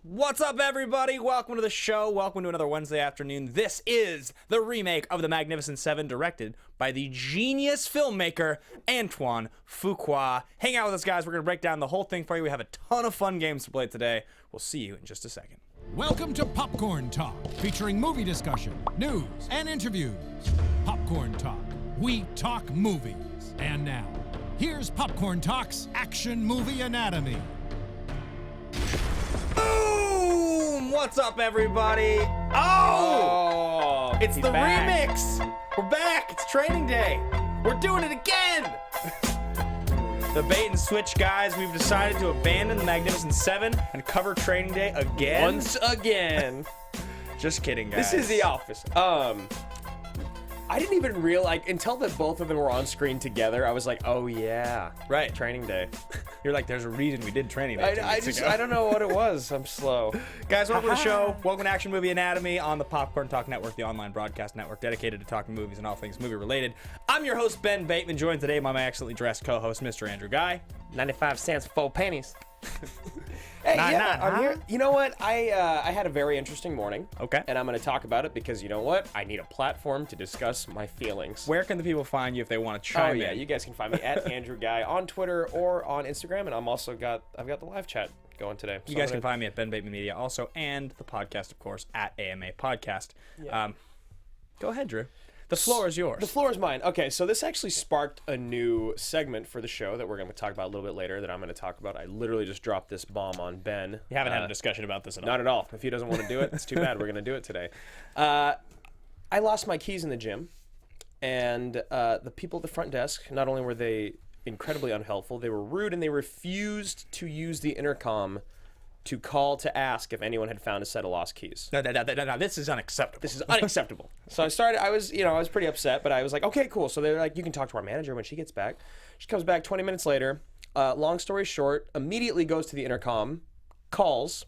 What's up, everybody? Welcome to the show. Welcome to another Wednesday afternoon. This is the remake of The Magnificent Seven, directed by the genius filmmaker Antoine Fuqua. Hang out with us, guys. We're going to break down the whole thing for you. We have a ton of fun games to play today. We'll see you in just a second. Welcome to Popcorn Talk, featuring movie discussion, news, and interviews. Popcorn Talk. We talk movies. And now, here's Popcorn Talk's Action Movie Anatomy. Boom! What's up, everybody? Oh! It's the remix! We're back! It's training day! We're doing it again! The bait and switch, guys. We've decided to abandon the Magnificent Seven and cover training day again. Once again. Just kidding, guys. This is The Office. I didn't even realize, until that both of them were on screen together, I was like, oh yeah. Right. Training day. You're like, there's a reason we did training day 2 weeks ago. I don't know what it was. I'm slow. Guys, welcome to the show. Welcome to Action Movie Anatomy on the Popcorn Talk Network, the online broadcast network dedicated to talking movies and all things movie related. I'm your host, Ben Bateman, joined today by my excellently dressed co-host, Mr. Andrew Ghai. 95 cents, 4 pennies. Hey, I'm here. You know what? I had a very interesting morning. Okay. And I'm going to talk about it because, you know what? I need a platform to discuss my feelings. Where can the people find you if they want to chime in? You guys can find me at Andrew Ghai on Twitter or on Instagram, and I've got the live chat going today. So You guys can find me at Ben Bateman Media also, and the podcast, of course, at AMA Podcast. Yeah. Go ahead, Drew. The floor is yours. The floor is mine. Okay, so this actually sparked a new segment for the show that we're going to talk about a little bit later that I'm going to talk about. I literally just dropped this bomb on Ben. You haven't had a discussion about this at all. Not at all. If he doesn't want to do it, it's too bad. We're going to do it today. I lost my keys in the gym, and the people at the front desk, not only were they incredibly unhelpful, they were rude, and they refused to use the intercom to call to ask if anyone had found a set of lost keys. No, this is unacceptable. This is unacceptable. So I was pretty upset, but I was like, okay, cool. So they're like, you can talk to our manager when she gets back. She comes back 20 minutes later. Long story short, immediately goes to the intercom, calls,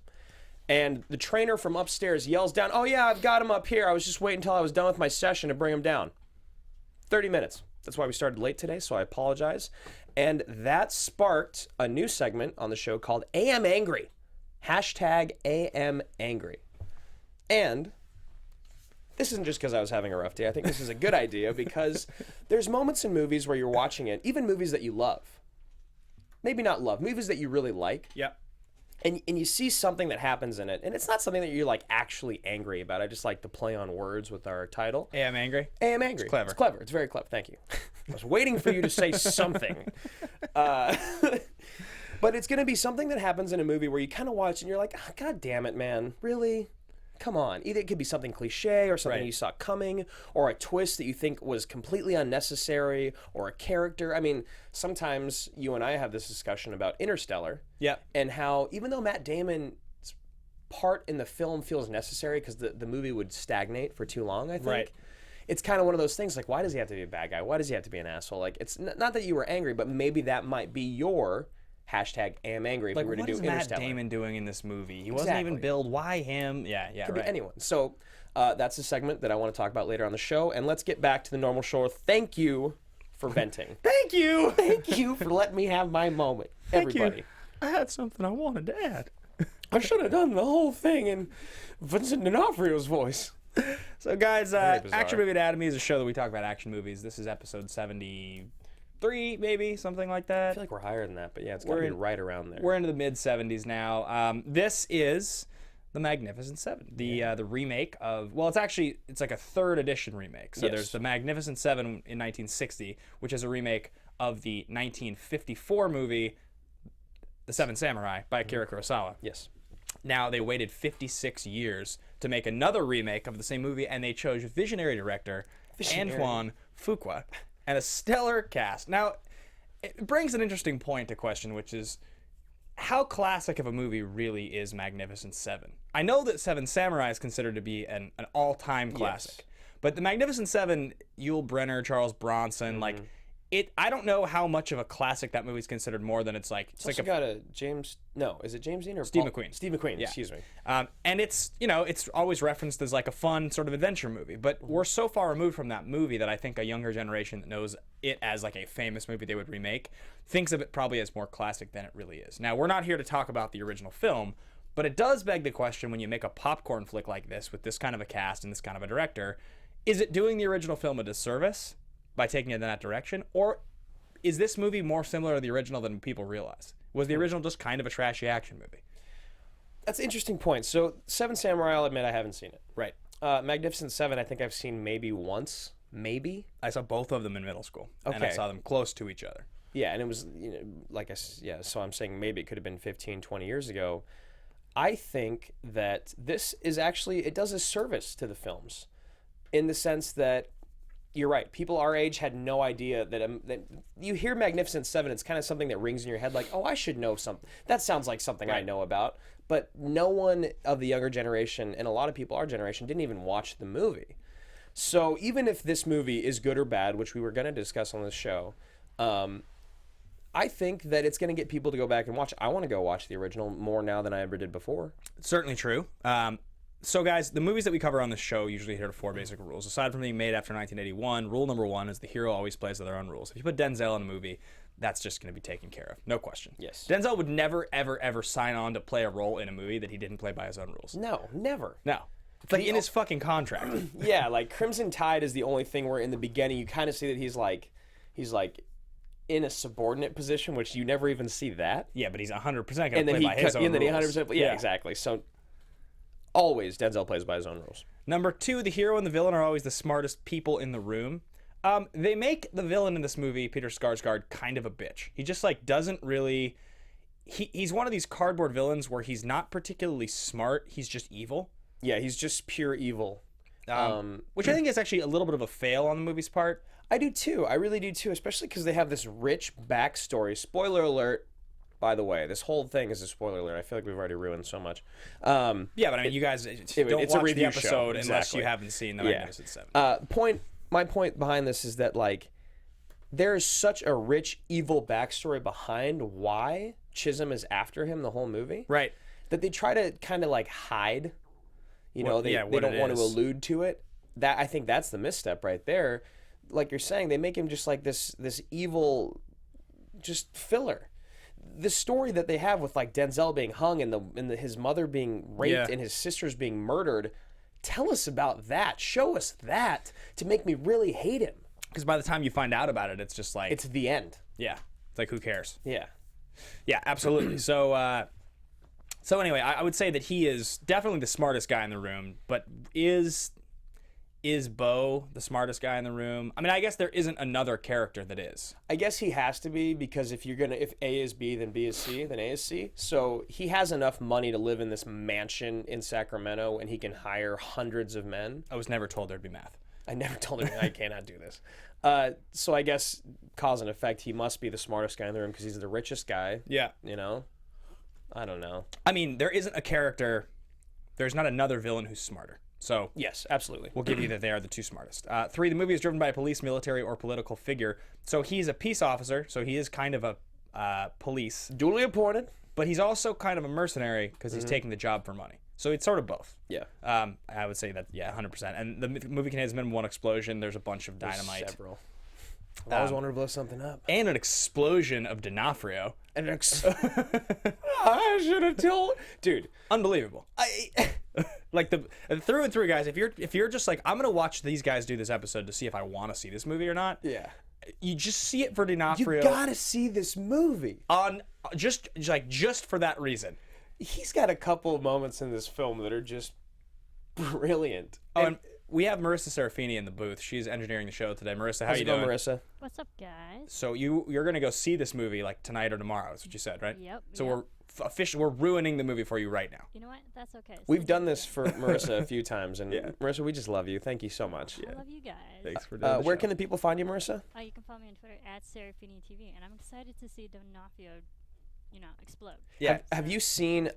and the trainer from upstairs yells down, oh yeah, I've got him up here. I was just waiting until I was done with my session to bring him down. 30 minutes. That's why we started late today, so I apologize. And that sparked a new segment on the show called AM Angry. Hashtag AM Angry. And this isn't just because I was having a rough day. I think this is a good idea because there's moments in movies where you're watching it, even movies that you love. Maybe not love, movies that you really like. Yep. And you see something that happens in it, and it's not something that you're like actually angry about. I just like to play on words with our title. AM Angry? AM Angry. It's clever. It's clever. It's very clever. Thank you. I was waiting for you to say something. But it's going to be something that happens in a movie where you kind of watch and you're like, oh, God damn it, man. Really? Come on. Either it could be something cliche or something you saw coming, or a twist that you think was completely unnecessary, or a character. I mean, sometimes you and I have this discussion about Interstellar. Yeah. And how even though Matt Damon's part in the film feels necessary because the movie would stagnate for too long, I think. Right. It's kind of one of those things like, why does he have to be a bad guy? Why does he have to be an asshole? Like, it's not that you were angry, but maybe that might be your hashtag AM Angry if we were to do Interstellar. What is Matt Damon doing in this movie? He wasn't even billed. Why him? Yeah, Could be anyone. So that's a segment that I want to talk about later on the show. And let's get back to the normal show. Thank you for venting. Thank you. Thank you for letting me have my moment, everybody. You. I had something I wanted to add. I should have done the whole thing in Vincent D'Onofrio's voice. So, guys, Action Movie Anatomy is a show that we talk about action movies. This is episode 73, maybe, something like that. I feel like we're higher than that, but yeah, it's got to be right around there. We're into the mid-70s now. This is The Magnificent Seven, the remake of, well, it's like a third edition remake. So there's The Magnificent Seven in 1960, which is a remake of the 1954 movie The Seven Samurai by Akira Kurosawa. Yes. Now, they waited 56 years to make another remake of the same movie, and they chose visionary director Antoine Fuqua and a stellar cast. Now, it brings an interesting point to question, which is how classic of a movie really is Magnificent Seven? I know that Seven Samurai is considered to be an all-time classic, but the Magnificent Seven, Yul Brynner, Charles Bronson, like I don't know how much of a classic that movie's considered more than it's like. It's also got a James. No, is it James Dean or Steve Paul? McQueen? Steve McQueen. Yeah. Excuse me. And it's it's always referenced as like a fun sort of adventure movie. But we're so far removed from that movie that I think a younger generation that knows it as like a famous movie they would remake thinks of it probably as more classic than it really is. Now, we're not here to talk about the original film, But it does beg the question, when you make a popcorn flick like this with this kind of a cast and this kind of a director, is it doing the original film a disservice by taking it in that direction? Or is this movie more similar to the original than people realize? Was the original just kind of a trashy action movie? That's an interesting point. So, Seven Samurai, I'll admit I haven't seen it. Right. Magnificent Seven, I think I've seen maybe once. Maybe. I saw both of them in middle school. Okay. And I saw them close to each other. Yeah, and it was, so I'm saying maybe it could have been 15, 20 years ago. I think that this is actually, it does a service to the films in the sense that, you're right, people our age had no idea that you hear Magnificent Seven, it's kind of something that rings in your head like, oh, I should know something. That sounds like something I know about. But no one of the younger generation, and a lot of people our generation, didn't even watch the movie. So even if this movie is good or bad, which we were going to discuss on this show, I think that it's going to get people to go back and watch. I want to go watch the original more now than I ever did before. Certainly true. So, guys, the movies that we cover on this show usually adhere to 4 basic rules. Aside from being made after 1981, rule number 1 is the hero always plays by their own rules. If you put Denzel in a movie, that's just going to be taken care of. No question. Yes. Denzel would never, ever, ever sign on to play a role in a movie that he didn't play by his own rules. No, never. No. It's like in his fucking contract. Yeah, like Crimson Tide is the only thing where in the beginning you kind of see that he's like in a subordinate position, which you never even see that. Yeah, but he's 100% going to play by his own rules. And then he 100%, yeah, exactly. So always Denzel plays by his own rules. Number 2, the hero and the villain are always the smartest people in the room. They make the villain in this movie, Peter Sarsgaard, kind of a bitch. He just doesn't really. He's one of these cardboard villains where he's not particularly smart. He's just evil. Yeah, he's just pure evil. Which I think is actually a little bit of a fail on the movie's part. I do too. I really do too, especially because they have this rich backstory. Spoiler alert, by the way. This whole thing is a spoiler alert. I feel like we've already ruined so much. Yeah, but I mean, you guys don't it's watch a the episode show. unless you haven't seen the Magnificent Seven. My point behind this is that, there is such a rich, evil backstory behind why Chisholm is after him the whole movie. Right. That they try to kind of, hide. They don't want to allude to it. That I think that's the misstep right there. Like you're saying, they make him just like this evil, just filler. The story that they have with Denzel being hung and his mother being raped and his sisters being murdered, tell us about that. Show us that to make me really hate him. Because by the time you find out about it, it's just it's the end. Yeah, it's like, who cares? Yeah, absolutely. So anyway, I would say that he is definitely the smartest guy in the room, but is Bo the smartest guy in the room? I mean, I guess there isn't another character that is. I guess he has to be, because if A is B, then B is C, then A is C. So he has enough money to live in this mansion in Sacramento, and he can hire hundreds of men. I was never told there'd be math. I never told him I cannot do this. So I guess cause and effect, he must be the smartest guy in the room because he's the richest guy. Yeah. I don't know. I mean, there isn't a character. There's not another villain who's smarter. So yes, absolutely. We'll give you that they are the 2 smartest. 3, the movie is driven by a police, military, or political figure. So he's a peace officer. So he is kind of a police. Duly appointed. But he's also kind of a mercenary because he's taking the job for money. So it's sort of both. Yeah. I would say that, 100%. And the movie contains minimum 1 explosion. There's a bunch of dynamite. Several. I always wanted to blow something up. And an explosion of D'Onofrio. I should have told. Dude. Unbelievable. Through and through, guys, if you're just I'm going to watch these guys do this episode to see if I want to see this movie or not. Yeah. You just see it for D'Onofrio. You got to see this movie. Just for that reason. He's got a couple of moments in this film that are just brilliant. And we have Marissa Serafini in the booth. She's engineering the show today. Marissa, how you doing? Marissa? What's up, guys? So you're going to go see this movie tonight or tomorrow. That's what you said, right? Yep. So we're ruining the movie for you right now. You know what? That's okay. We've done this for Marissa a few times, and Marissa, we just love you. Thank you so much. I love you guys. Thanks for doing where can the people find you, Marissa? You can follow me on Twitter @SeraphiniTV, and I'm excited to see D'Onofrio, explode. Yeah. Have you seen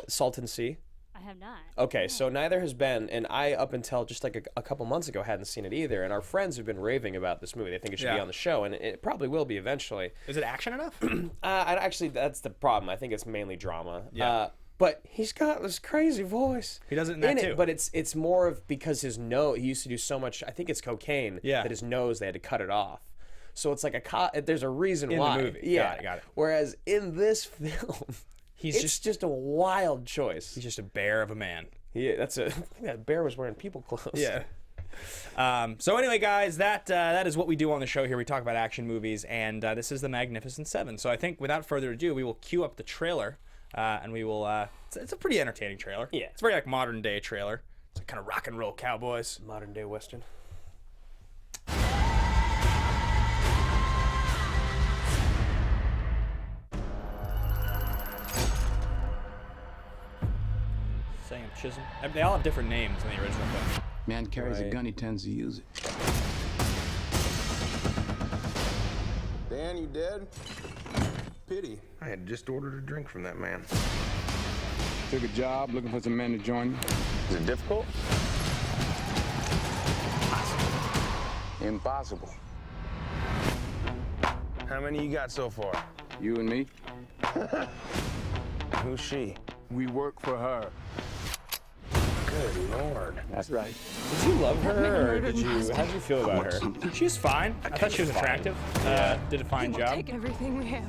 Salton Sea? I have not. Okay, so neither has Ben, and I, up until just a couple months ago, hadn't seen it either. And our friends have been raving about this movie. They think it should be on the show, and it probably will be eventually. Is it action enough? Actually, that's the problem. I think it's mainly drama. Yeah. But he's got this crazy voice. He does it in that too. But it's more of because his nose. He used to do so much. I think it's cocaine. Yeah. That his nose, they had to cut it off. So it's like there's a reason why. In the movie. Yeah. Got it. Whereas in this film, It's just a wild choice. He's just a bear of a man. Yeah, that bear was wearing people clothes. Yeah. So anyway, guys, that is what we do on the show here. We talk about action movies, and this is the Magnificent Seven. So I think without further ado, we will cue up the trailer, and we will. It's a pretty entertaining trailer. Yeah. It's a very like modern day trailer. It's like kind of rock and roll cowboys. Modern day Western. Sam Chisholm. They all have different names in the original film. Man carries a gun, he tends to use it. Dan, you dead? Pity. I had just ordered a drink from that man. Took a job looking for some men to join me. Is it difficult? Impossible. How many you got so far? You and me, Who's she? we work for her. Good Lord. That's right. Did you love her, or did you? How did you feel about her? She was fine. I thought she was attractive. Did a fine job. Take everything we have.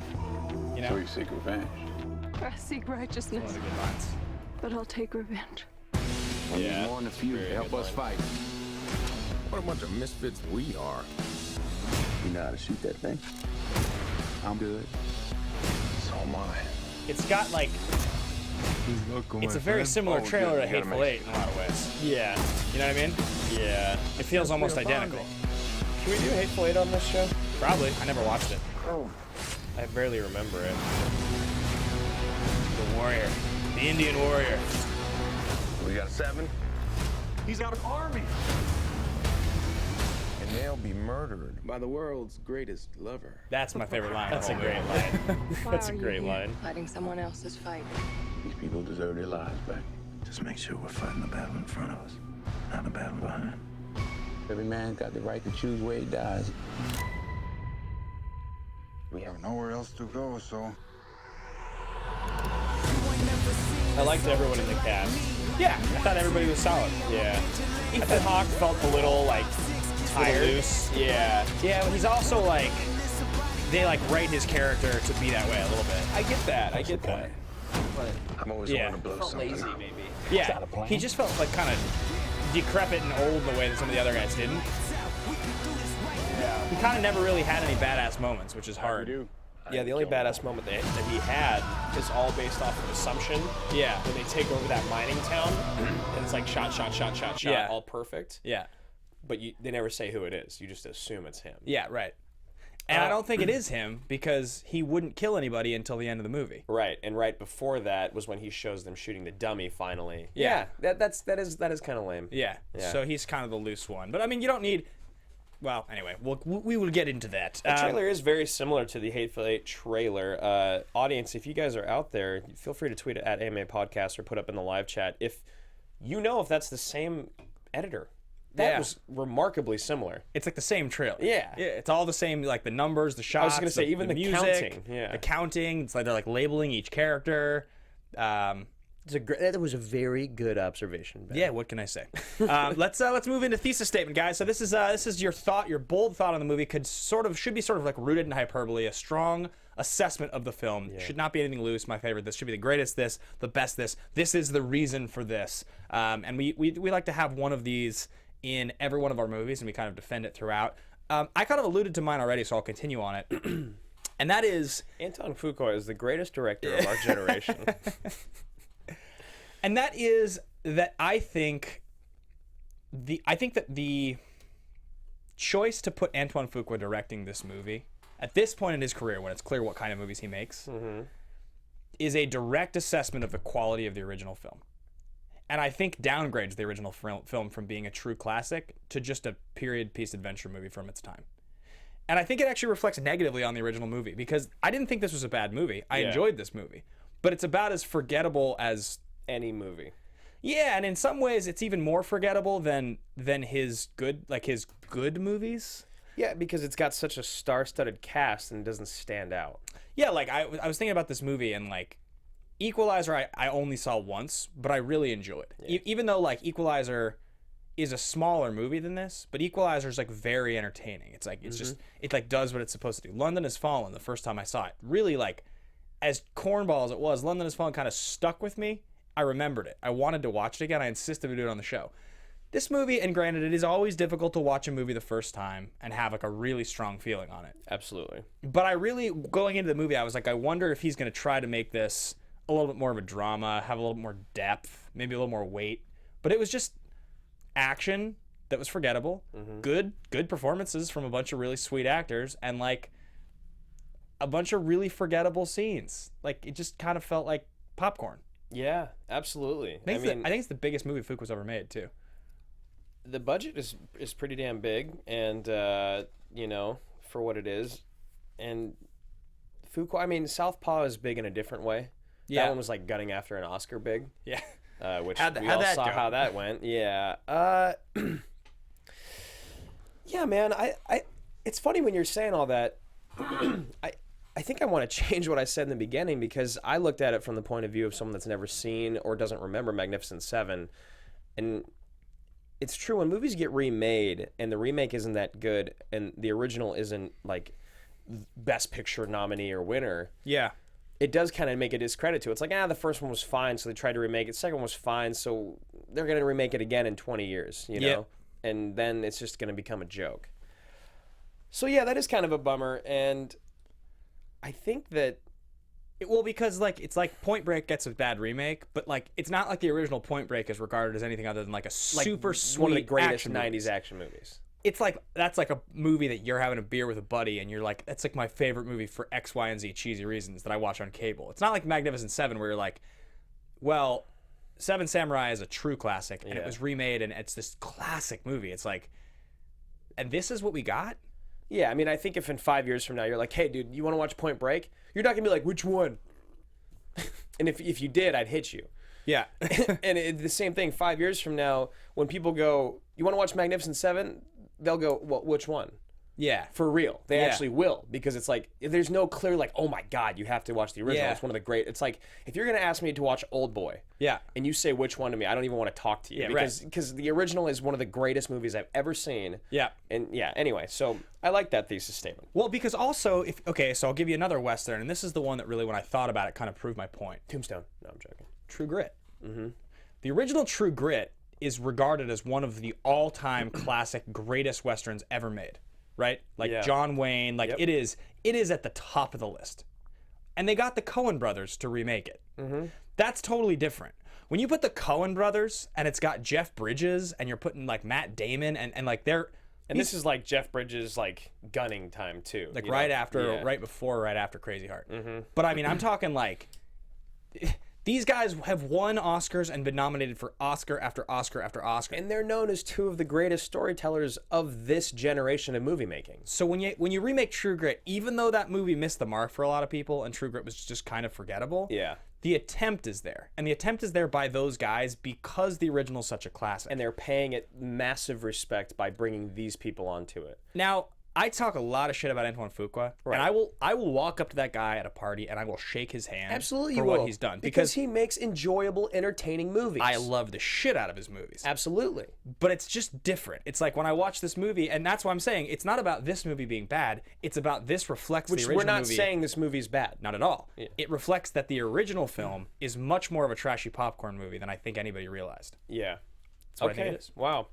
You So know, you seek revenge. I seek righteousness, one of the good lines. but I'll take revenge. I need more than a few to help us fight. What a bunch of misfits we are. You know how to shoot that thing? I'm good. So am I. It's got like. It's a very similar trailer to Hateful Eight in a lot of ways. Yeah. You know what I mean? Yeah. It feels almost identical. Can we do Hateful Eight on this show? Probably. I never watched it. I barely remember it. The warrior. The Indian warrior. We got 7, He's got an army. and they'll be murdered. By the world's greatest lover. That's my favorite line. That's a great line. That's a great line. Fighting someone else's fight. These people deserve their lives back. Just make sure we're fighting the battle in front of us, not the battle behind. Every man's got the right to choose where he dies. We have nowhere else to go, so I liked everyone in the cast. Yeah, I thought everybody was solid. Yeah. Ethan Hawke felt a little like tired. Loose. Yeah. Yeah, but he's also like, they like write his character to be that way a little bit. I get that. I get that. I'm always Yeah. wanting to blow something. maybe. Yeah, he just felt like kind of decrepit and old in the way that some of the other guys didn't. He kind of never really had any badass moments, which is hard. Yeah, the only badass moment that he had is all based off of assumption. Yeah. When they take over that mining town, and it's like shot, Yeah. all perfect. Yeah. But they never say who it is. You just assume it's him. Yeah, right. And I don't think it is him because he wouldn't kill anybody until the end of the movie. Right, and right before that was when he shows them shooting the dummy. Finally, Yeah. that is kind of lame. Yeah. Yeah. So he's kind of the loose one. But I mean, you don't need. Well, anyway, we will get into that. The trailer is very similar to the Hateful Eight trailer. Audience, if you guys are out there, feel free to tweet it at AMA Podcast or put up in the live chat if you know if that's the same editor. That Yeah. was remarkably similar. It's like the same trailer. Yeah. Yeah, it's all the same, like the numbers, the shots. was gonna say, even the music, counting, yeah. the counting. It's like they're like labeling each character. That was a very good observation, Ben. Yeah, what can I say? Let's move into thesis statement, guys. So this is your thought, your bold thought on the movie. Should be sort of like rooted in hyperbole, a strong assessment of the film. Should not be anything loose. My favorite. This should be the greatest. This, the best. This is the reason for this. And we like to have one of these in every one of our movies, and we kind of defend it throughout. I kind of alluded to mine already, so I'll continue on it. And that is Antoine Fuqua is the greatest director of our generation. And that is that I think that the choice to put Antoine Fuqua directing this movie at this point in his career, when it's clear what kind of movies he makes, is a direct assessment of the quality of the original film. And I think downgrades the original film from being a true classic to just a period piece adventure movie from its time. And I think it actually reflects negatively on the original movie because I didn't think this was a bad movie. I enjoyed this movie. But it's about as forgettable as Any movie. Yeah, and in some ways it's even more forgettable than his good movies. Yeah, because it's got such a star-studded cast and it doesn't stand out. Yeah, like I was thinking about this movie and like Equalizer I only saw once, but I really enjoy it. Even though like Equalizer is a smaller movie than this, but Equalizer is like very entertaining. It's like it like does what it's supposed to do. London Has Fallen, the first time I saw it, really like as cornball as it was, London Has Fallen kind of stuck with me. I remembered it. I wanted to watch it again. I insisted we do it on the show. This movie, and granted, it is always difficult to watch a movie the first time and have like a really strong feeling on it. Absolutely. But I really, going into the movie, I was like, I wonder if he's going to try to make this a little bit more of a drama, have a little bit more depth, maybe a little more weight. But it was just action that was forgettable. Good performances from a bunch of really sweet actors, and like a bunch of really forgettable scenes. Like it just kind of felt like popcorn. Yeah, absolutely. I think it's the biggest movie Fuqua's ever made too. The budget is pretty damn big, and you know, for what it is. And Fuqua, I mean, Southpaw is big in a different way. Yeah. That one was like gunning after an Oscar big. Yeah. Which How'd we all that saw go? how that went. Yeah. Yeah, man. I it's funny when you're saying all that. I think I want to change what I said in the beginning, because I looked at it from the point of view of someone that's never seen or doesn't remember Magnificent Seven. And it's true, when movies get remade and the remake isn't that good and the original isn't like Best Picture nominee or winner, Yeah. it does kind of make a discredit to it. It's like, the first one was fine, so they tried to remake it. Second one was fine, so they're going to remake it again in 20 years, you know? Yep. And then it's just going to become a joke. So yeah, that is kind of a bummer, and I think that Well, because like it's like Point Break gets a bad remake, but like it's not like the original Point Break is regarded as anything other than like a like super sweet one of the greatest action 90s movies. action movies. It's like that's like a movie that you're having a beer with a buddy and you're like, that's like my favorite movie for X, Y, and Z cheesy reasons that I watch on cable. It's not like Magnificent Seven where you're like, well, Seven Samurai is a true classic and it Yeah. was remade and it's this classic movie. It's like, and this is what we got? Yeah, I mean, I think if in 5 years from now you're like, hey, dude, you want to watch Point Break? You're not going to be like, which one? And if you did, I'd hit you. Yeah. And the same thing, 5 years from now, when people go, you want to watch Magnificent Seven? They'll go, well, which one? Yeah. For real. They Yeah. actually will, because it's like, there's no clear like, oh my God, you have to watch the original. Yeah. It's one of the great. It's like, if you're going to ask me to watch Old Boy, Yeah. and you say which one to me, I don't even want to talk to you. Yeah, because the original is one of the greatest movies I've ever seen. Yeah. And yeah, anyway, so I like that thesis statement. Well, because also, so I'll give you another Western, and this is the one that really, when I thought about it, kind of proved my point. Tombstone. No, I'm joking. True Grit. Mm-hmm. The original True Grit is regarded as one of the all-time classic greatest Westerns ever made, right? Like Yeah. John Wayne, like Yep. it is at the top of the list. And they got the Coen brothers to remake it. Mm-hmm. That's totally different. When you put the Coen brothers and it's got Jeff Bridges and you're putting like Matt Damon and like they're And this is like Jeff Bridges' like gunning time too. like you right know? after, Yeah. right before, right after Crazy Heart. Mm-hmm. But I mean, I'm talking like these guys have won Oscars and been nominated for Oscar after Oscar after Oscar. And they're known as two of the greatest storytellers of this generation of movie making. So when you remake True Grit, even though that movie missed the mark for a lot of people and True Grit was just kind of forgettable, Yeah. the attempt is there. And the attempt is there by those guys because the original's such a classic. And they're paying it massive respect by bringing these people onto it. Now, I talk a lot of shit about Antoine Fuqua, Right. and I will walk up to that guy at a party and I will shake his hand Absolutely, for you what will. he's done Because he makes enjoyable, entertaining movies. I love the shit out of his movies. Absolutely. But it's just different. It's like when I watch this movie, and that's why I'm saying it's not about this movie being bad. It's about this reflects Which the original we're not movie. saying this movie's bad. Not at all. It reflects that the original film is much more of a trashy popcorn movie than I think anybody realized. Yeah. That's what I think it is. Wow.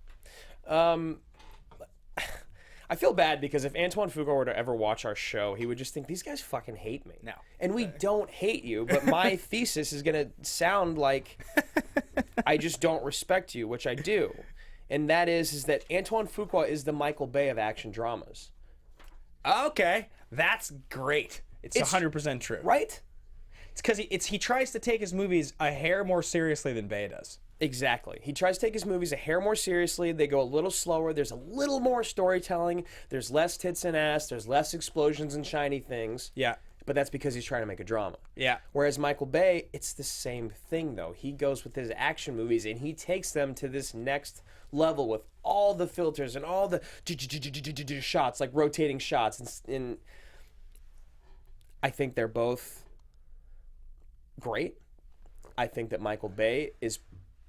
I feel bad because if Antoine Fuqua were to ever watch our show, he would just think, these guys fucking hate me. No. And we don't hate you, but my thesis is going to sound like I just don't respect you, which I do. And that is that Antoine Fuqua is the Michael Bay of action dramas. Okay, that's great. It's 100% true. Right? It's because he tries to take his movies a hair more seriously than Bay does. Exactly. He tries to take his movies a hair more seriously. They go a little slower. There's a little more storytelling. There's less tits and ass. There's less explosions and shiny things. Yeah. But that's because he's trying to make a drama. Yeah. Whereas Michael Bay, it's the same thing, though. He goes with his action movies, and he takes them to this next level with all the filters and all the shots, like rotating shots. And I think they're both great. I think that Michael Bay is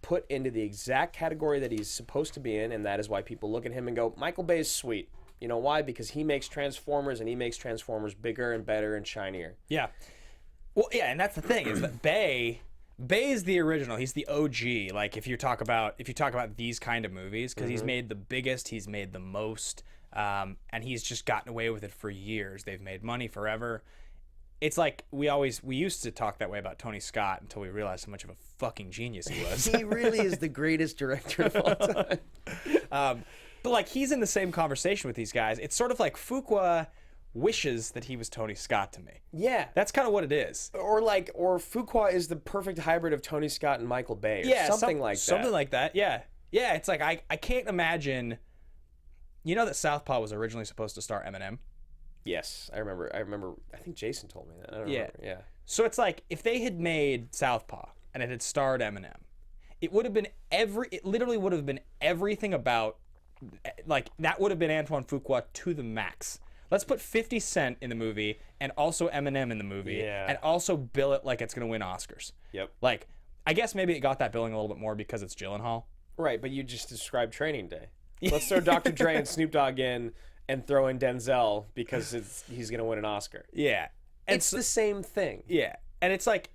put into the exact category that he's supposed to be in, and that is why people look at him and go, Michael Bay is sweet. You know why? Because he makes Transformers, and he makes Transformers bigger and better and shinier. Yeah. Well, yeah, and that's the thing is that Bay is the original. He's the OG. Like if you talk about these kind of movies, because he's made the biggest, he's made the most, and he's just gotten away with it for years. They've made money forever. It's like we used to talk that way about Tony Scott until we realized how much of a fucking genius he was. He really is the greatest director of all time. But like he's in the same conversation with these guys. It's sort of like Fuqua wishes that he was Tony Scott to me. Yeah. That's kind of what it is. Or Fuqua is the perfect hybrid of Tony Scott and Michael Bay. Or something like that. Something like that, yeah. Yeah, it's like I can't imagine... You know that Southpaw was originally supposed to star Eminem? Yes, I remember. I think Jason told me that. I don't remember. Yeah. So it's like, if they had made Southpaw and it had starred Eminem, it literally would have been everything about... Like, that would have been Antoine Fuqua to the max. Let's put 50 Cent in the movie and also Eminem in the movie and also bill it like it's going to win Oscars. Yep. Like, I guess maybe it got that billing a little bit more because it's Gyllenhaal. Right, but you just described Training Day. Let's throw Dr. Dre and Snoop Dogg in and throw in Denzel because he's going to win an Oscar. Yeah. It's the same thing. Yeah. And it's like,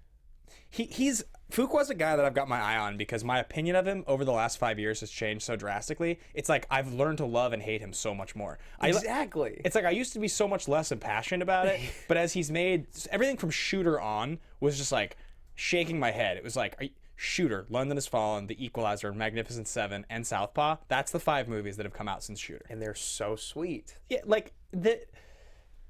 Fuqua's a guy that I've got my eye on because my opinion of him over the last 5 years has changed so drastically. It's like I've learned to love and hate him so much more. Exactly. It's like I used to be so much less impassioned about it, but as he's made everything from Shooter on was just like shaking my head. It was like Shooter, London Has Fallen, The Equalizer, Magnificent Seven, and Southpaw. That's the 5 movies that have come out since Shooter. And they're so sweet. Yeah, like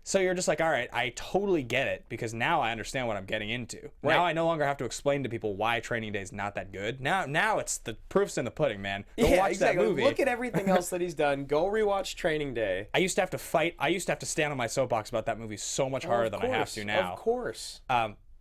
so you're just like, all right, I totally get it because now I understand what I'm getting into. Right. Now I no longer have to explain to people why Training Day is not that good. Now it's the proof's in the pudding, man. Go watch that movie. Look at everything else that he's done. Go rewatch Training Day. I used to have to fight. I used to have to stand on my soapbox about that movie so much harder than I have to now. Of course.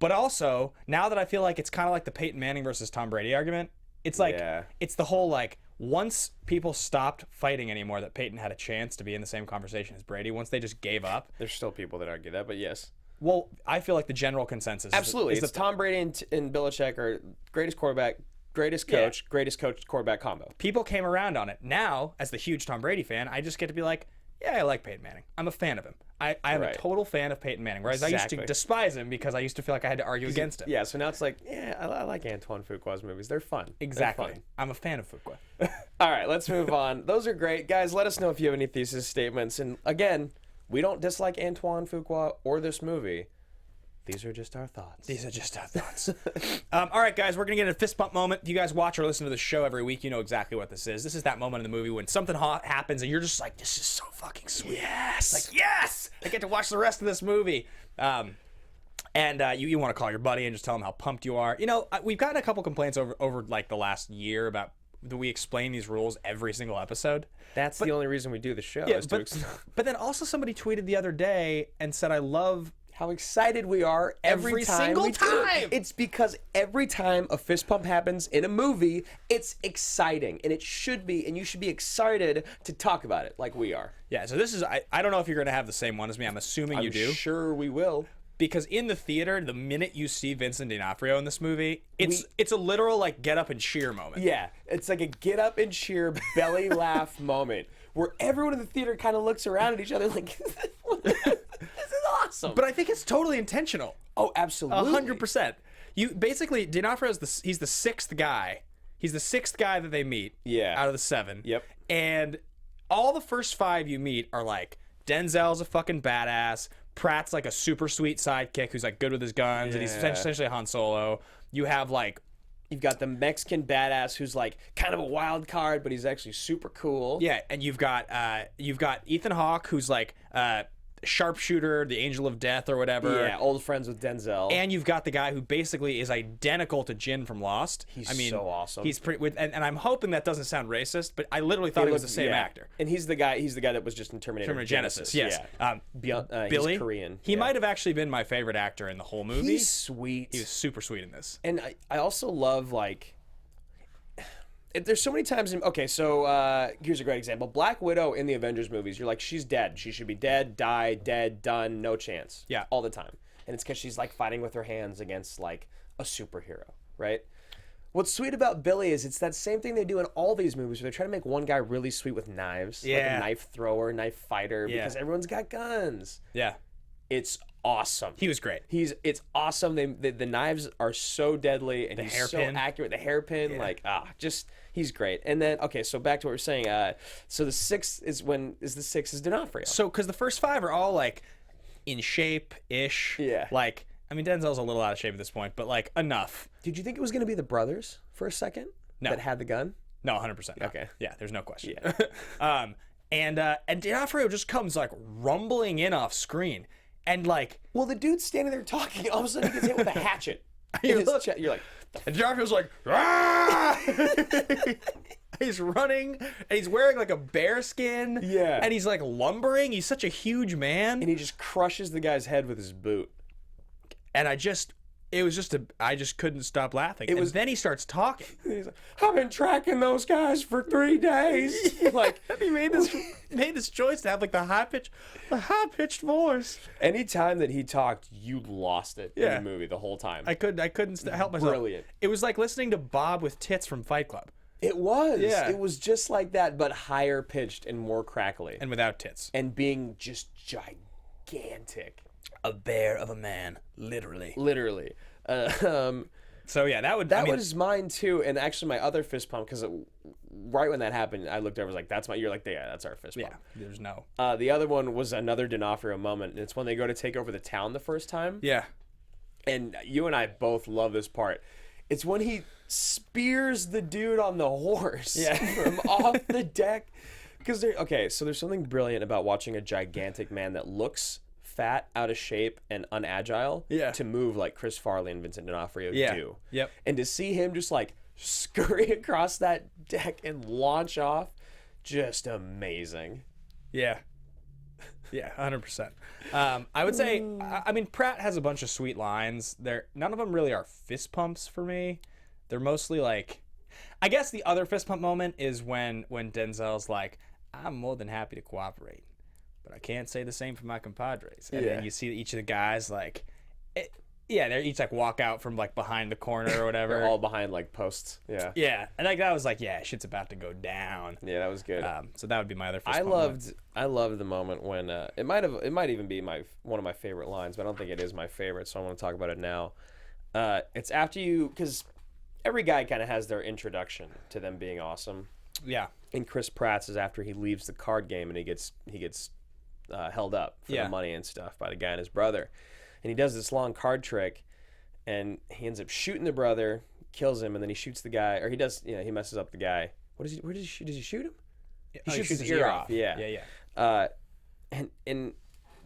But also, now that I feel like it's kind of like the Peyton Manning versus Tom Brady argument, it's like it's the whole like once people stopped fighting anymore that Peyton had a chance to be in the same conversation as Brady, once they just gave up. There's still people that argue that, but yes. Well, I feel like the general consensus absolutely is it's Tom Brady and Belichick are greatest quarterback, greatest coach, greatest coach quarterback combo. People came around on it. Now, as the huge Tom Brady fan, I just get to be like, yeah, I like Peyton Manning. I'm a fan of him. I am a total fan of Peyton Manning, whereas I used to despise him because I used to feel like I had to argue against him. Yeah, so now it's like, yeah, I like Antoine Fuqua's movies. They're fun. Exactly. They're fun. I'm a fan of Fuqua. All right, let's move on. Those are great. Guys, let us know if you have any thesis statements. And again, we don't dislike Antoine Fuqua or this movie. These are just our thoughts. All right, guys, we're going to get a fist bump moment. If you guys watch or listen to the show every week, you know exactly what this is. This is that moment in the movie when something hot happens and you're just like, this is so fucking sweet. Yes. Like, yes! I get to watch the rest of this movie. And you want to call your buddy and just tell him how pumped you are. You know, we've gotten a couple complaints over like the last year about do we explain these rules every single episode. That's the only reason we do the show. Yeah, but then also somebody tweeted the other day and said, I love... how excited we are every single time. It's because every time a fist pump happens in a movie, it's exciting, and it should be, and you should be excited to talk about it like we are. Yeah, so this is, I don't know if you're going to have the same one as me. I'm assuming you do. I'm sure we will. Because in the theater, the minute you see Vincent D'Onofrio in this movie, it's a literal like get up and cheer moment. Yeah, it's like a get up and cheer belly laugh moment where everyone in the theater kind of looks around at each other like, this is awesome. But I think it's totally intentional. Oh, absolutely. 100%. You basically, D'Onofrio's he's the 6th guy. He's the 6th guy that they meet. Yeah. Out of the 7. Yep. And all the first 5 you meet are like Denzel's a fucking badass. Pratt's like a super sweet sidekick who's like good with his guns, and he's essentially Han Solo. You have like, you've got the Mexican badass who's like kind of a wild card, but he's actually super cool. Yeah, and you've got Ethan Hawke who's like sharpshooter, the angel of death or whatever. Yeah, old friends with Denzel. And you've got the guy who basically is identical to Jin from Lost. He's so awesome. He's pretty, and I'm hoping that doesn't sound racist, but I literally thought he was the same actor. And he's the guy that was just in Terminator Genesis. Yes. Yeah. Billy, he's Korean. He might have actually been my favorite actor in the whole movie. He's sweet. He was super sweet in this. And I also love like. There's so many times so here's a great example. Black Widow in the Avengers movies, you're like, she's dead. She should be dead, dead, done, no chance. Yeah. All the time. And it's because she's like fighting with her hands against like a superhero, right? What's sweet about Billy is it's that same thing they do in all these movies where they're trying to make one guy really sweet with knives. Yeah. Like a knife thrower, knife fighter, because everyone's got guns. Yeah. It's awesome. He was great. It's awesome. The knives are so deadly, and he's hairpin. so accurate. The hairpin, he's great. And then so back to what we're saying. So the sixth is D'Onofrio. So because the first 5 are all like in shape ish. Yeah. Like I mean Denzel's a little out of shape at this point, but like enough. Did you think it was going to be the brothers for a second? No. That had the gun? No, 100%. No. Okay. Yeah, there's no question. Yeah. And D'Onofrio just comes like rumbling in off screen, and like Well, the dude's standing there talking. All of a sudden, he gets hit with a hatchet. in his chest. You're like, and D'Onofrio's like, "Ah!" He's running, and he's wearing like a bear skin. Yeah. And he's like lumbering. He's such a huge man. and he just crushes the guy's head with his boot. And I just couldn't stop laughing. And then he starts talking. He's like, I've been tracking those guys for 3 days. Like, He made this choice to have like the high pitched voice. anytime that he talked, you lost it Yeah. in the movie the whole time. I couldn't help myself. Brilliant. It was like listening to Bob with tits from Fight Club, It was. Yeah. It was just like that, but higher pitched and more crackly. and without tits. And being just gigantic. A bear of a man, literally. Literally. So yeah, that was mine too. And actually my other fist pump, because right when that happened, I looked over, was like, you're like, yeah, that's our fist pump. yeah. There's no. The other one was another D'Onofrio moment. And it's when they go to take over the town the first time. Yeah. And you and I both love this part. It's when he spears the dude on the horse from off the deck. Because so there's something brilliant about watching a gigantic man that looks fat, out of shape, and unagile to move like Chris Farley and Vincent D'Onofrio do. Yep. And to see him just like scurry across that deck and launch off, just amazing. Yeah. Yeah, 100%. I would say, I mean, Pratt has a bunch of sweet lines. None of them really are fist pumps for me. They're mostly like, I guess the other fist pump moment is when Denzel's like, I'm more than happy to cooperate, but I can't say the same for my compadres. And then you see each of the guys like, they're each like walk out from like behind the corner or whatever. They're all behind like posts. Yeah. Yeah, and like that was like, yeah, shit's about to go down. Yeah, that was good. So that would be my other fist I pump moment. loved the moment when it might even be one of my favorite lines, but I don't think it is my favorite, so I want to talk about it now. It's after because every guy kind of has their introduction to them being awesome. Yeah. And Chris Pratt's is after he leaves the card game and he gets held up for the money and stuff by the guy and his brother, and he does this long card trick, and he ends up shooting the brother, kills him, and then he shoots the guy, or he messes up the guy. Does he shoot him? He shoots his ear off. Yeah. And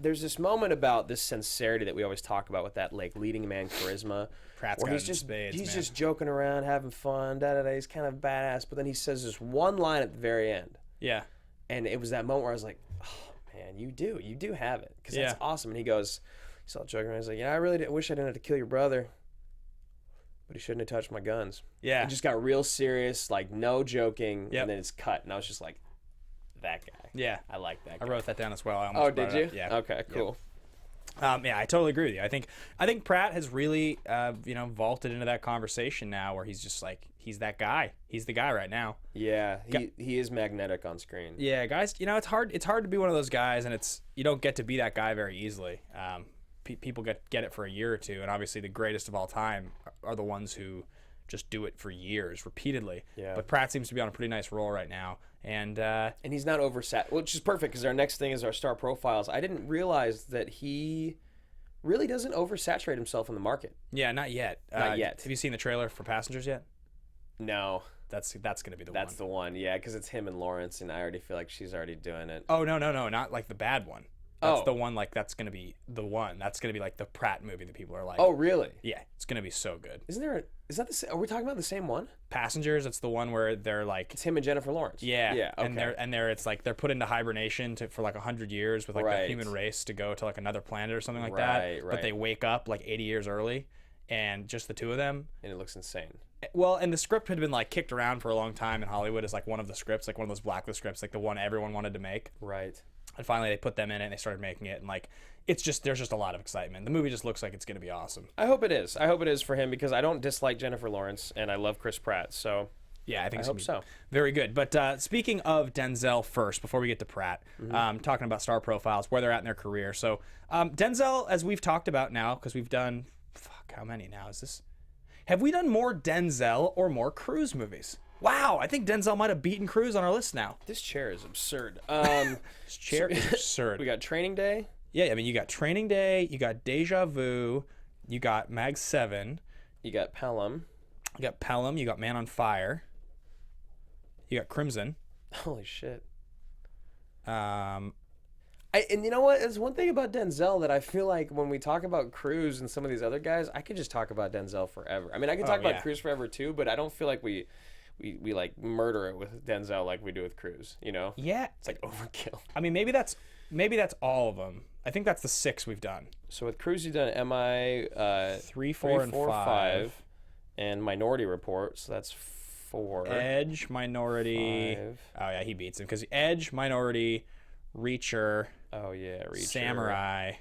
there's this moment about this sincerity that we always talk about with that like leading man charisma. Pratt's where got he's it in spades, he's man. just joking around, having fun, he's kind of badass, but then he says this one line at the very end. Yeah. And it was that moment where I was like, oh man, you do have it, because that's awesome. And he's all joking around. He's like, I really wish I didn't have to kill your brother, but he shouldn't have touched my guns. Yeah. It just got real serious, like no joking, Yep. and then it's cut, and I was just like, that guy. Yeah. I like that guy. I wrote that down as well. I Oh, almost did brought you? it up. Yeah. Okay, cool. Yeah, I totally agree with you. I think Pratt has really, vaulted into that conversation now, where he's just like, he's that guy. He's the guy right now. Yeah, he is magnetic on screen. Yeah, guys, it's hard to be one of those guys, and you don't get to be that guy very easily. People get it for a year or two, and obviously the greatest of all time are the ones who just do it for years, repeatedly. Yeah. But Pratt seems to be on a pretty nice roll right now, and he's not oversat, which is perfect, because our next thing is our star profiles. I didn't realize that he really doesn't oversaturate himself in the market. yeah, not yet. Not yet. Have you seen the trailer for Passengers yet? No. That's gonna be the one. That's the one, yeah, because it's him and Lawrence, and I already feel like she's already doing it. Oh no, not like the bad one. That's Oh. the one, like that's gonna be the one. That's gonna be like the Pratt movie that people are like. Oh, really? Yeah, it's gonna be so good. Are we talking about the same one? Passengers, it's the one where they're like, It's him and Jennifer Lawrence. yeah, Yeah, okay. and they're it's like they're put into hibernation for like 100 years with like the Right. human race to go to like another planet or something like Right, that. right. But they wake up like 80 years early, and just the two of them. And it looks insane. Well, and the script had been like kicked around for a long time in Hollywood as like one of the scripts, like one of those blacklist scripts, like the one everyone wanted to make. Right. And finally they put them in it and they started making it, and like there's just a lot of excitement. The movie just looks like it's going to be awesome. I hope it is. I hope it is for him, because I don't dislike Jennifer Lawrence, and I love Chris Pratt. So Yeah, I think I it's hope gonna be so. very good. But speaking of Denzel first, before we get to Pratt, talking about star profiles, where they're at in their career. So Denzel, as we've talked about now, because we've done, how many now is this? Have we done more Denzel or more Cruise movies? Wow, I think Denzel might have beaten Cruise on our list now. This chair is absurd. This chair is absurd. We got Training Day. Yeah, I mean, you got Training Day, you got Deja Vu, you got Mag 7, You got Pelham. you got Pelham, you got Man on Fire, you got Crimson. Holy shit. Um, And you know what? There's one thing about Denzel that I feel like when we talk about Cruise and some of these other guys, I could just talk about Denzel forever. I mean, I could talk about yeah. Cruise forever too, but I don't feel like we like murder it with Denzel like we do with Cruise. You know? yeah, It's like overkill. I mean, maybe that's all of them. I think that's the 6 we've done. So with Cruise, you've done MI 3, 4, and 5. and Minority Report. So that's 4. Edge, Minority. 5. Oh yeah, he beats him because Edge, Minority, Reacher, Oh yeah, Reacher. Samurai.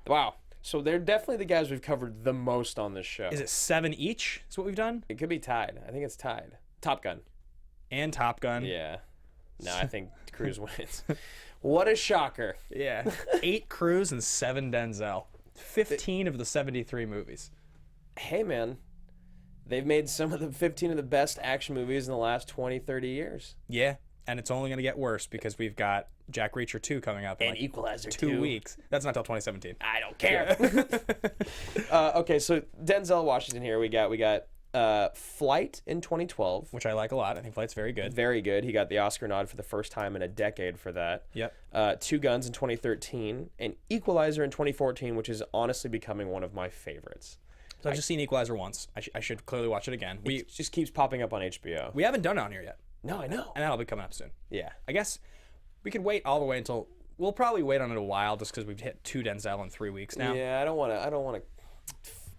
Wow. So they're definitely the guys we've covered the most on this show. Is it 7 each? Is what we've done? It could be tied. I think it's tied. Top Gun. And Top Gun. Yeah. No, I think Cruise wins. What a shocker. Yeah. 8 Cruise and 7 Denzel. 15 of the 73 movies. Hey, man. They've made some of the 15 of the best action movies in the last 20, 30 years. Yeah. And it's only going to get worse because we've got Jack Reacher 2 coming up in And Equalizer 2 weeks. That's not till 2017. I don't care. Okay, so Denzel Washington here. We got Flight in 2012. Which I like a lot. I think Flight's very good. Very good. He got the Oscar nod for the first time in a decade for that. Yep. Two Guns in 2013 and Equalizer in 2014, which is honestly becoming one of my favorites. So I've just seen Equalizer once. I should clearly watch it again. It just keeps popping up on HBO. We haven't done it on here yet. No, I know. And that'll be coming up soon. Yeah. I guess we could wait all the way until... We'll probably wait on it a while just because we've hit 2 Denzel in 3 weeks now. Yeah, I don't want to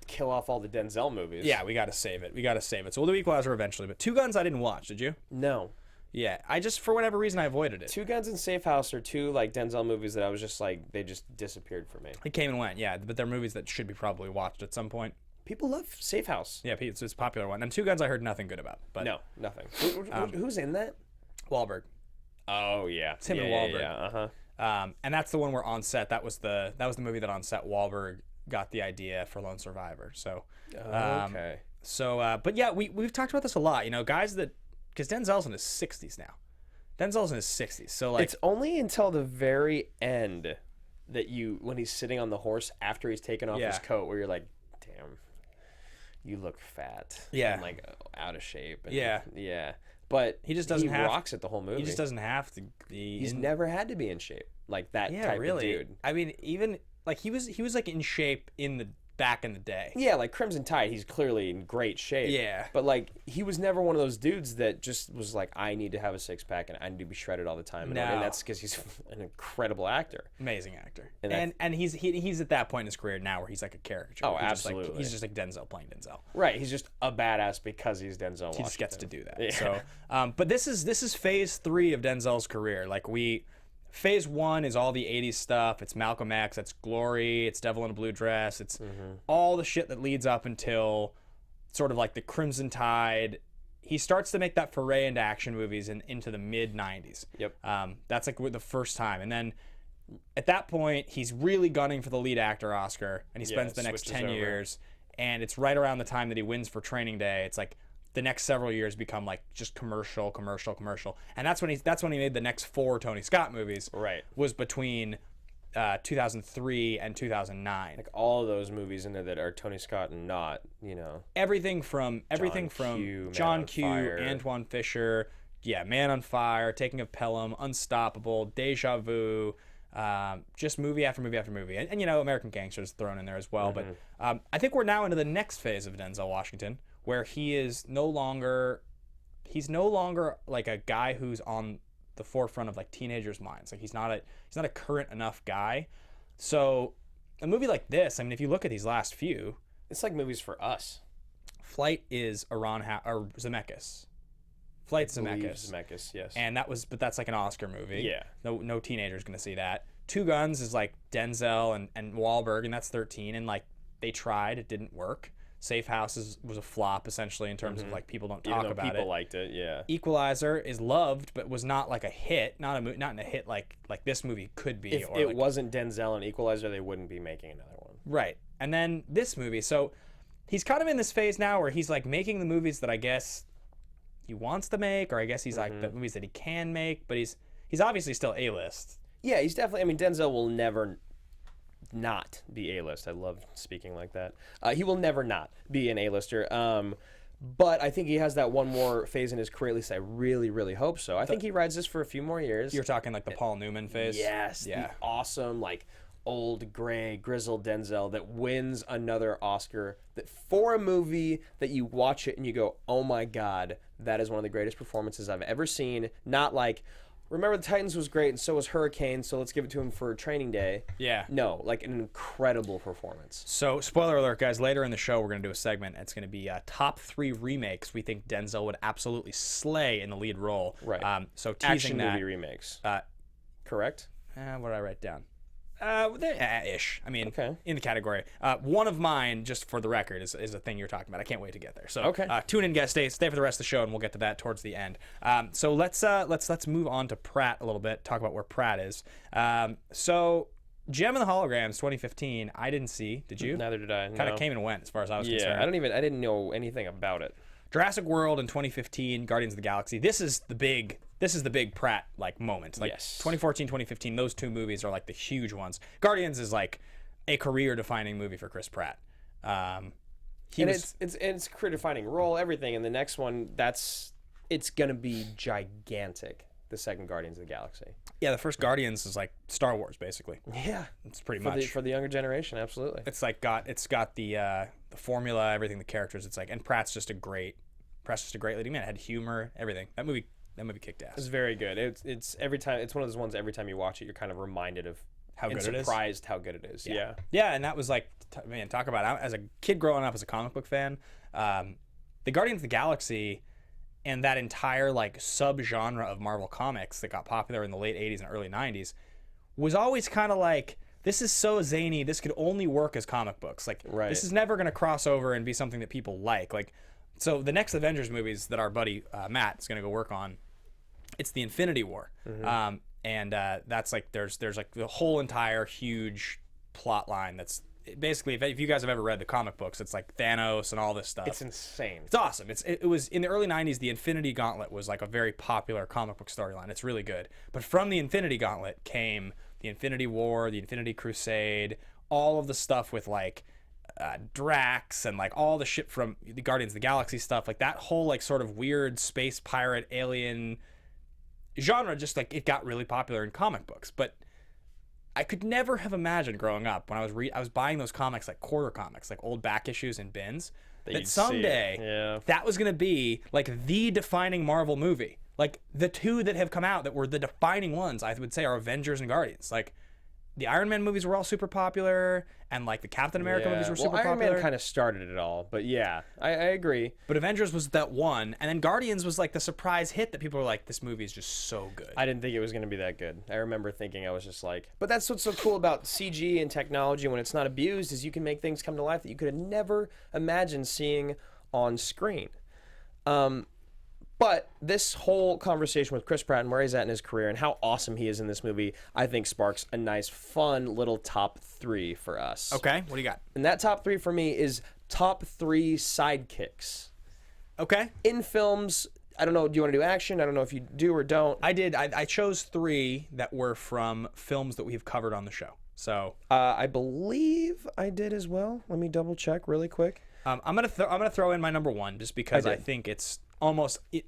kill off all the Denzel movies. Yeah, we got to save it. So we'll do Equalizer eventually. But Two Guns I didn't watch. Did you? No. Yeah. I just, for whatever reason, I avoided it. Two Guns and Safe House are two like Denzel movies that I was just like, they just disappeared for me. It came and went, yeah. But they're movies that should be probably watched at some point. People love Safe House. Yeah, it's a popular one. And Two Guns I heard nothing good about. But No, nothing. Who's in that? Wahlberg. Oh yeah, It's him and Wahlberg. Yeah. And that's the one where on set, that was the movie that on set Wahlberg got the idea for Lone Survivor. So, Okay. But yeah, we've talked about this a lot. You know, guys because Denzel's in his 60s now. Denzel's in his 60s. So like, It's only until the very end that when he's sitting on the horse after he's taken off his coat, where you're like, damn, you look fat. Yeah. And like out of shape. And, Yeah. Yeah. But he just doesn't have. rocks it the whole movie. He just doesn't have to be. He's never had to be in shape like that Yeah, type really. of dude. I mean, even like he was like in shape back in the day. Yeah, like Crimson Tide, he's clearly in great shape. Yeah. But like he was never one of those dudes that just was like, I need to have a 6-pack and I need to be shredded all the time. No. And that's because he's an incredible actor. Amazing actor. And And he's at that point in his career now where he's like a caricature. Oh, He's absolutely. just like Denzel playing Denzel. Right, he's just a badass because he's Denzel Washington. He just gets to do that. Yeah. So, but this is phase 3 of Denzel's career. Like phase 1 is all the 80s stuff. It's Malcolm X. It's Glory. It's Devil in a Blue Dress. It's all the shit that leads up until sort of like the Crimson Tide. He starts to make that foray into action movies into the mid 90s. Yep. That's like the first time. And then at that point, he's really gunning for the lead actor Oscar, and he spends the next switches 10 over. years. And it's right around the time that he wins for Training Day. It's like the next several years become like just commercial, and that's when he made the next 4 Tony Scott movies. Right. Was between 2003 and 2009. Like all of those movies in there that are Tony Scott and not, Everything from Q, Man John on Q, Fire. Antoine Fisher, Man on Fire, Taking of Pelham, Unstoppable, Deja Vu. Just movie after movie after movie, and American Gangster's thrown in there as well. But I think we're now into the next phase of Denzel Washington, where he's no longer like a guy who's on the forefront of like teenagers' minds. Like he's not a current enough guy. So a movie like this, I mean, if you look at these last few, it's like movies for us. Flight is or Zemeckis. Flight's Zemeckis. Zemeckis, yes. And that's like an Oscar movie. Yeah. No teenager's gonna see that. Two Guns is like Denzel and Wahlberg, and that's 13. And like they tried, it didn't work. Safe House was a flop essentially in terms of like people don't Even talk though about people it. liked it, yeah. Equalizer is loved, but was not like a hit, not in a hit like this movie could be. If or it like, wasn't Denzel and Equalizer, they wouldn't be making another one. right. And then this movie, so he's kind of in this phase now where he's like making the movies that I guess he wants to make, or I guess he's like the movies that he can make, but he's obviously still A-list. Yeah, he's definitely. I mean, Denzel will never not be A-list. I love speaking like that. He will never not be an A-lister. But I think he has that one more phase in his career. At least I really, really hope so. I think he rides this for a few more years. You're talking like the Paul Newman phase? Yes. Yeah. The awesome, like, old, gray, grizzled Denzel that wins another Oscar that for a movie that you watch it and you go, oh my God, that is one of the greatest performances I've ever seen. Not like, Remember the Titans was great and so was Hurricane, so let's give it to him for Training Day. Yeah. No, like an incredible performance. So, spoiler alert, guys, later in the show, we're going to do a segment. It's going to be top 3 remakes we think Denzel would absolutely slay in the lead role. Right. So, teasing Action that. movie remakes. Correct? What did I write down? Ish. I mean, Okay. in the category. One of mine, just for the record, is a thing you're talking about. I can't wait to get there. So, Okay. Tune in, guys. Stay for the rest of the show, and we'll get to that towards the end. So let's move on to Pratt a little bit. Talk about where Pratt is. So, Gem and the Holograms, 2015. I didn't see. Did you? Neither did I. Kind of no. came and went as far as I was Yeah, concerned. I didn't know anything about it. Jurassic World in 2015, Guardians of the Galaxy. This is the big Pratt like moment. Like Yes. 2014, 2015, those two movies are like the huge ones. Guardians is like a career defining movie for Chris Pratt. It's a career defining role, everything. And the next one, it's gonna be gigantic. The second Guardians of the Galaxy. Yeah, the first Guardians is like Star Wars basically. Yeah, It's pretty much for the younger generation, absolutely. it's like got the formula, everything, the characters. It's like, and Pratt's just a great leading man. It had humor, everything. That movie kicked ass. It's very good. It's every time. It's one of those ones. Every time you watch it, you're kind of reminded of How and good it is. surprised how good it is. Yeah. Yeah, and that was like, man, talk about as a kid growing up as a comic book fan, the Guardians of the Galaxy and that entire like sub-genre of Marvel Comics that got popular in the late 80s and early 90s was always kind of like, this is so zany, this could only work as comic books. Like, Right. this is never going to cross over and be something that people like. Like, so the next Avengers movies that our buddy Matt is going to go work on, it's the Infinity War. And that's like, there's like the whole entire huge plot line that's basically, if you guys have ever read the comic books, it's like Thanos and all this stuff. It's insane. It's awesome. It was in the early 90s, the Infinity Gauntlet was like a very popular comic book storyline. It's really good. But from the Infinity Gauntlet came the Infinity War, the Infinity Crusade, all of the stuff with like Drax and like all the shit from the Guardians of the Galaxy stuff. Like that whole like sort of weird space pirate alien genre, just like it got really popular in comic books. But I could never have imagined growing up when I was buying those comics, like quarter comics, like old back issues in bins, that you'd someday see it. Yeah. that was going to be like the defining Marvel movie. Like the two that have come out that were the defining ones, I would say, are Avengers and Guardians. Like the Iron Man movies were all super popular, and like the Captain America movies were super Iron popular. Man kind of started it all, but yeah, I agree. But Avengers was that one, and then Guardians was like the surprise hit that people were like, this movie is just so good. I didn't think it was going to be that good. I remember thinking, I was just like, but that's what's so cool about CG and technology when it's not abused, is you can make things come to life that you could have never imagined seeing on screen. But this whole conversation with Chris Pratt and where he's at in his career and how awesome he is in this movie, I think sparks a nice, fun little top 3 for us. Okay, what do you got? And that top 3 for me is top 3 sidekicks. Okay. In films, I don't know, do you want to do action? I don't know if you do or don't. I did. I chose 3 that were from films that we've covered on the show. So I believe I did as well. Let me double check really quick. I'm gonna throw in my number 1 just because I did. think it's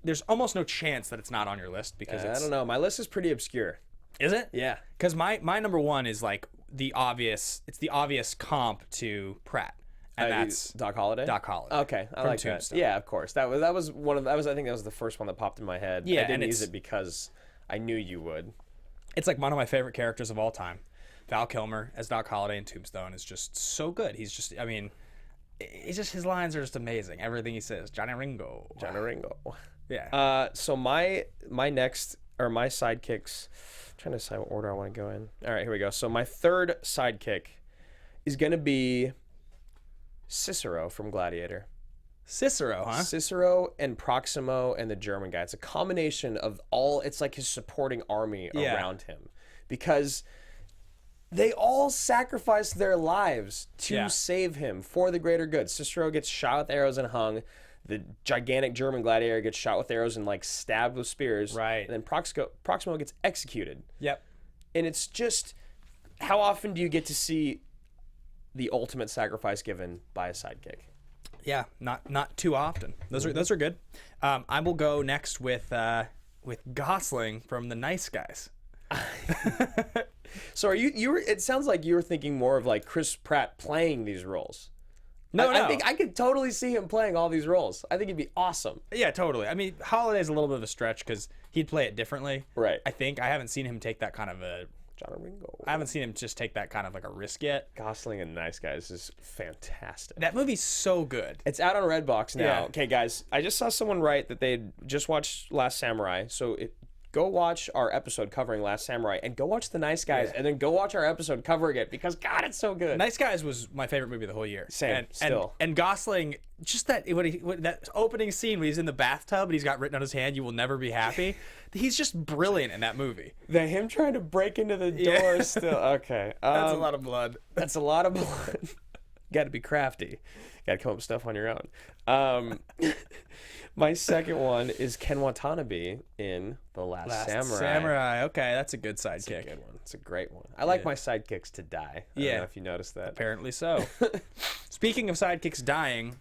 there's almost no chance that it's not on your list because I don't know. My list is pretty obscure. Is it? Yeah. Because my number 1 is like the obvious comp to Pratt, and that's Doc Holliday. Doc Holliday. Okay, I from like that. Tombstone. Yeah, of course. I think that was the first one that popped in my head. Yeah, I didn't and use it's- it because I knew you would. It's like one of my favorite characters of all time. Val Kilmer as Doc Holliday in Tombstone is just so good. He's just, I mean, it's just, his lines are just amazing. Everything he says, Johnny Ringo. Johnny Ringo. Yeah. So my next, or my sidekicks, I'm trying to decide what order I want to go in. All right, here we go. So my third sidekick is going to be Cicero from Gladiator. Cicero, huh? Cicero and Proximo and the German guy. It's a combination of all. It's like his supporting army around him, because they all sacrificed their lives to save him for the greater good. Cicero gets shot with arrows and hung. The gigantic German gladiator gets shot with arrows and like stabbed with spears. Right. And then Proximo gets executed. Yep. And it's just, how often do you get to see the ultimate sacrifice given by a sidekick? Yeah, not too often. Those are good. I will go next with Gosling from The Nice Guys. So are you were? It sounds like you were thinking more of like Chris Pratt playing these roles. No, I think I could totally see him playing all these roles. I think he'd be awesome. Yeah, totally. I mean, Holiday's a little bit of a stretch because he'd play it differently. Right. I think I haven't seen him take that kind of a. John Ringo. I haven't seen him just take that kind of like a risk yet. Gosling and Nice Guys is fantastic. That movie's so good. It's out on Redbox now. Yeah. Okay, guys, I just saw someone write that they'd just watched Last Samurai. So go watch our episode covering Last Samurai and go watch The Nice Guys and then go watch our episode covering it because, God, it's so good. Nice Guys was my favorite movie of the whole year. Same, still. And Gosling, just that that opening scene when he's in the bathtub and he's got written on his hand, "You will never be happy." He's just brilliant in that movie. Him trying to break into the door still. Okay. That's a lot of blood. That's a lot of blood. Got to be crafty. Got to come up with stuff on your own. My second one is Ken Watanabe in The Last Samurai. Okay, that's a good sidekick. It's a good one. It's a great one. I like my sidekicks to die. I don't know if you noticed that. Apparently so. Speaking of sidekicks dying,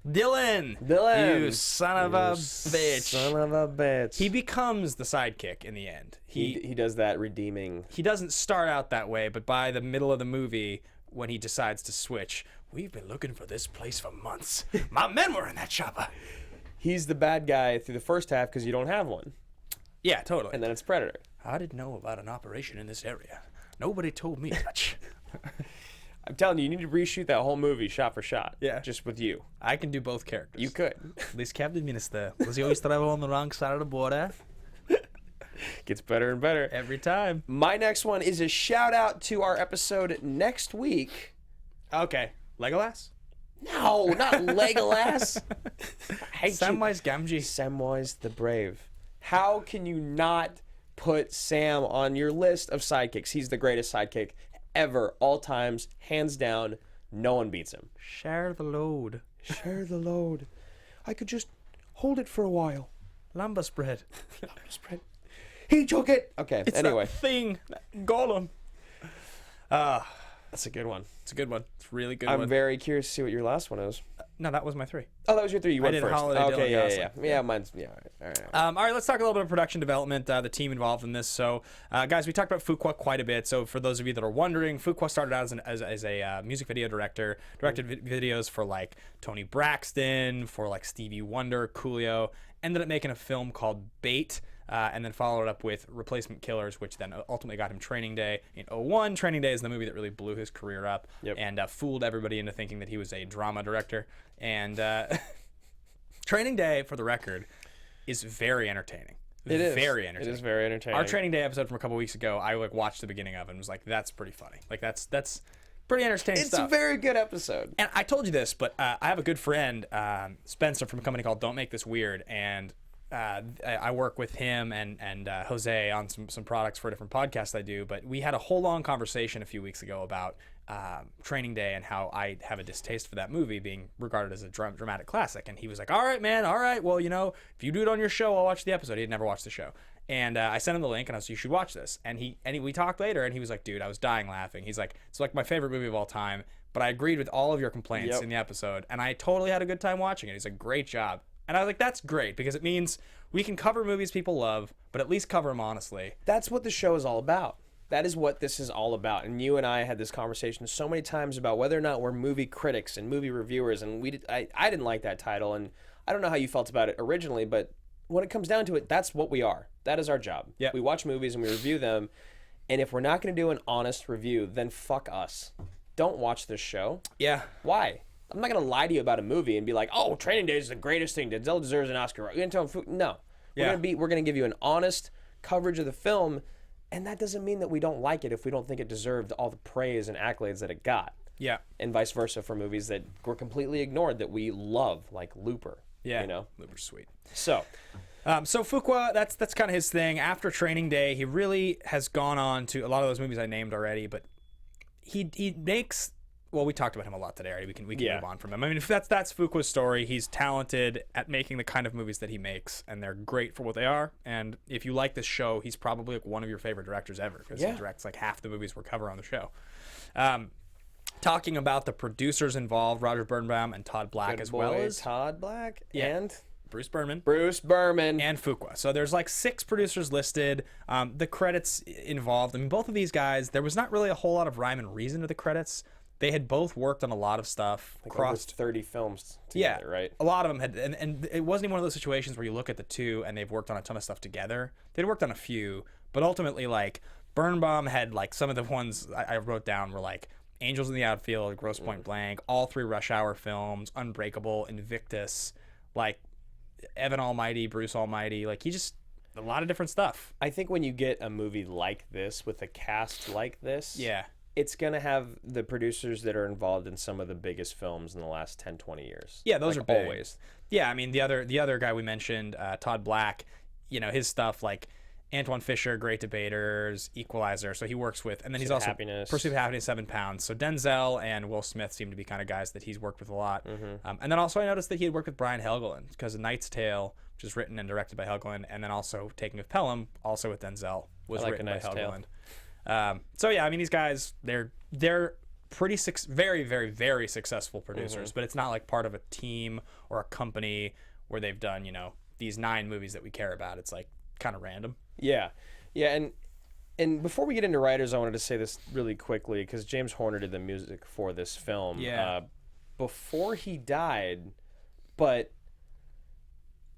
Dylan, you son of a bitch. Son of a bitch. He becomes the sidekick in the end. He does that redeeming. He doesn't start out that way, but by the middle of the movie, when he decides to switch, "We've been looking for this place for months. My men were in that chopper." He's the bad guy through the first half because you don't have one. Yeah, totally. And then it's Predator. I didn't know about an operation in this area. Nobody told me much. I'm telling you need to reshoot that whole movie shot for shot. Yeah. Just with you. I can do both characters. You could. This cabinet minister, was he always travel on the wrong side of the border? Gets better and better. Every time. My next one is a shout out to our episode next week. Okay. Legolas? No, not Legolas. I hate Samwise Gamgee. Samwise the Brave. How can you not put Sam on your list of sidekicks? He's the greatest sidekick ever, all times, hands down. No one beats him. Share the load. Share the load. I could just hold it for a while. Lamba spread. Lamba spread. He took it. Okay, It's anyway. that thing. That Gollum. That's a good one. It's a good one. It's a really good I'm one. very curious to see what your last one is. No, that was my 3. Oh, that was your 3. You went did first. Holiday, Okay, Dylan, yeah. Gosling. Yeah, mine's, yeah. All right. All right, let's talk a little bit of production development, the team involved in this. So, guys, we talked about Fuqua quite a bit. So, for those of you that are wondering, Fuqua started out as a music video director, directed videos for like Tony Braxton, for like Stevie Wonder, Coolio. Ended up making a film called Bait. And then followed up with Replacement Killers, which then ultimately got him Training Day in 2001. Training Day is the movie that really blew his career up and fooled everybody into thinking that he was a drama director. And Training Day, for the record, is very entertaining. It is very entertaining. It is very entertaining. Our Training Day episode from a couple weeks ago, I like watched the beginning of it and was like, "That's pretty funny. Like that's pretty entertaining It's stuff." a very good episode. And I told you this, but I have a good friend, Spencer, from a company called Don't Make This Weird, and I work with him and Jose on some products for different podcasts I do, but we had a whole long conversation a few weeks ago about Training Day and how I have a distaste for that movie being regarded as a dramatic classic. And he was like, "All right, man, all right, well, if you do it on your show, I'll watch the episode." He had never watched the show. And I sent him the link and I was like, "You should watch this." And we talked later and he was like, "Dude, I was dying laughing." He's like, "It's like my favorite movie of all time, but I agreed with all of your complaints in the episode and I totally had a good time watching it." He's like, "Great job." And I was like, that's great because it means we can cover movies people love, but at least cover them honestly. That's what the show is all about. That is what this is all about. And you and I had this conversation so many times about whether or not we're movie critics and movie reviewers. And I didn't like that title. And I don't know how you felt about it originally, but when it comes down to it, that's what we are. That is our job. Yep. We watch movies and we review them. And if we're not going to do an honest review, then fuck us. Don't watch this show. Yeah. Why? I'm not going to lie to you about a movie and be like, "Oh, Training Day is the greatest thing. Denzel deserves an Oscar." You're going to tell him, no. We're going to give you an honest coverage of the film, and that doesn't mean that we don't like it if we don't think it deserved all the praise and accolades that it got. Yeah. and vice versa for movies that were completely ignored that we love, like Looper. Yeah. You know? Looper's sweet. So, So Fuqua, that's kind of his thing. After Training Day, he really has gone on to a lot of those movies I named already, but he makes. Well, we talked about him a lot today already. We can move on from him. I mean, if that's Fuqua's story. He's talented at making the kind of movies that he makes, and they're great for what they are. And if you like this show, he's probably like one of your favorite directors ever, because he directs like half the movies we cover on the show. Talking about the producers involved, Roger Birnbaum and Todd Black, as well as Todd Black and Bruce Berman. And Fuqua. So there's like 6 producers listed. The credits involved, I mean, both of these guys, there was not really a whole lot of rhyme and reason to the credits. They had both worked on a lot of stuff. like over 30 films together, right? A lot of them had, and it wasn't even one of those situations where you look at the two and they've worked on a ton of stuff together. They'd worked on a few, but ultimately, like, Birnbaum had, like, some of the ones I wrote down were, like, Angels in the Outfield, Grosse Point Blank, all 3 Rush Hour films, Unbreakable, Invictus, like, Evan Almighty, Bruce Almighty, like, he just, a lot of different stuff. I think when you get a movie like this with a cast like this, it's going to have the producers that are involved in some of the biggest films in the last 10, 20 years. Yeah, those like, are big. always. Yeah, I mean, the other guy we mentioned, Todd Black, you know, his stuff, like Antoine Fisher, Great Debaters, Equalizer, so he works with, and then he's also Pursuit of Happiness, 7 Pounds. So Denzel and Will Smith seem to be kind of guys that he's worked with a lot. And then also I noticed that he had worked with Brian Helgeland, because A Knight's Tale, which is written and directed by Helgeland, and then also Taking of Pelham, also with Denzel, was written by Helgeland. So yeah, I mean, these guys, they're pretty very, very, very successful producers, but it's not like part of a team or a company where they've done, you know, these 9 movies that we care about. It's like kind of random. Yeah, and before we get into writers, I wanted to say this really quickly, because James Horner did the music for this film. Before he died, but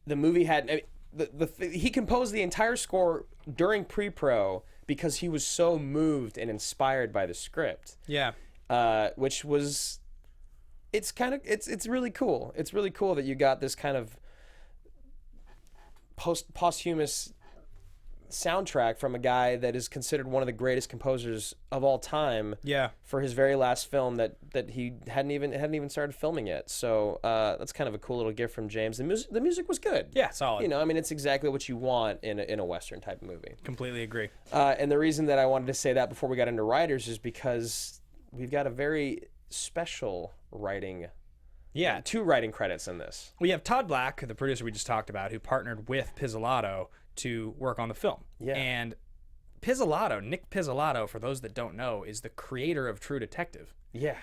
the movie had. I mean, he composed the entire score during pre-pro because he was so moved and inspired by the script. Yeah. Which was, it's really cool. It's really cool that you got this kind of posthumous soundtrack from a guy that is considered one of the greatest composers of all time. Yeah. For his very last film that he hadn't even started filming yet. So that's kind of a cool little gift from James. The music was good. Yeah, solid. You know, I mean, it's exactly what you want in a Western type of movie. Completely agree. And the reason that I wanted to say that before we got into writers is because we've got a very special writing. Yeah. 2 writing credits in this. We have Todd Black, the producer we just talked about, who partnered with Pizzolatto to work on the film. Yeah. And Nick Pizzolatto, for those that don't know, is the creator of True Detective. Yeah.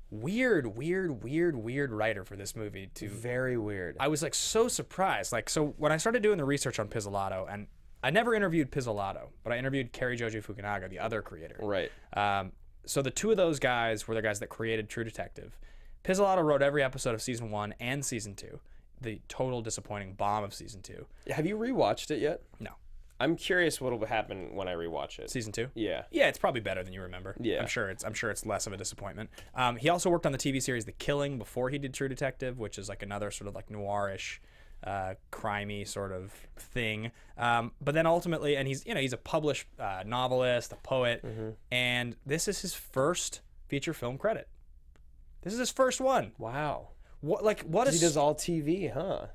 Weird writer for this movie too. Very weird. I was like so surprised. Like, so when I started doing the research on Pizzolatto, and I never interviewed Pizzolatto, but I interviewed Cary Joji Fukunaga, the other creator. Right. So the 2 of those guys were the guys that created True Detective. Pizzolatto wrote every episode of season 1 and season 2. The total disappointing bomb of season 2. Have you rewatched it yet? No. I'm curious what will happen when I rewatch it. Season 2? Yeah. Yeah, it's probably better than you remember. Yeah. I'm sure it's less of a disappointment. He also worked on the TV series The Killing before he did True Detective, which is like another sort of like noirish, crimey sort of thing. But then ultimately, and he's a published novelist, a poet, and this is his first feature film credit. This is his first one. Wow. What is he does all TV, huh?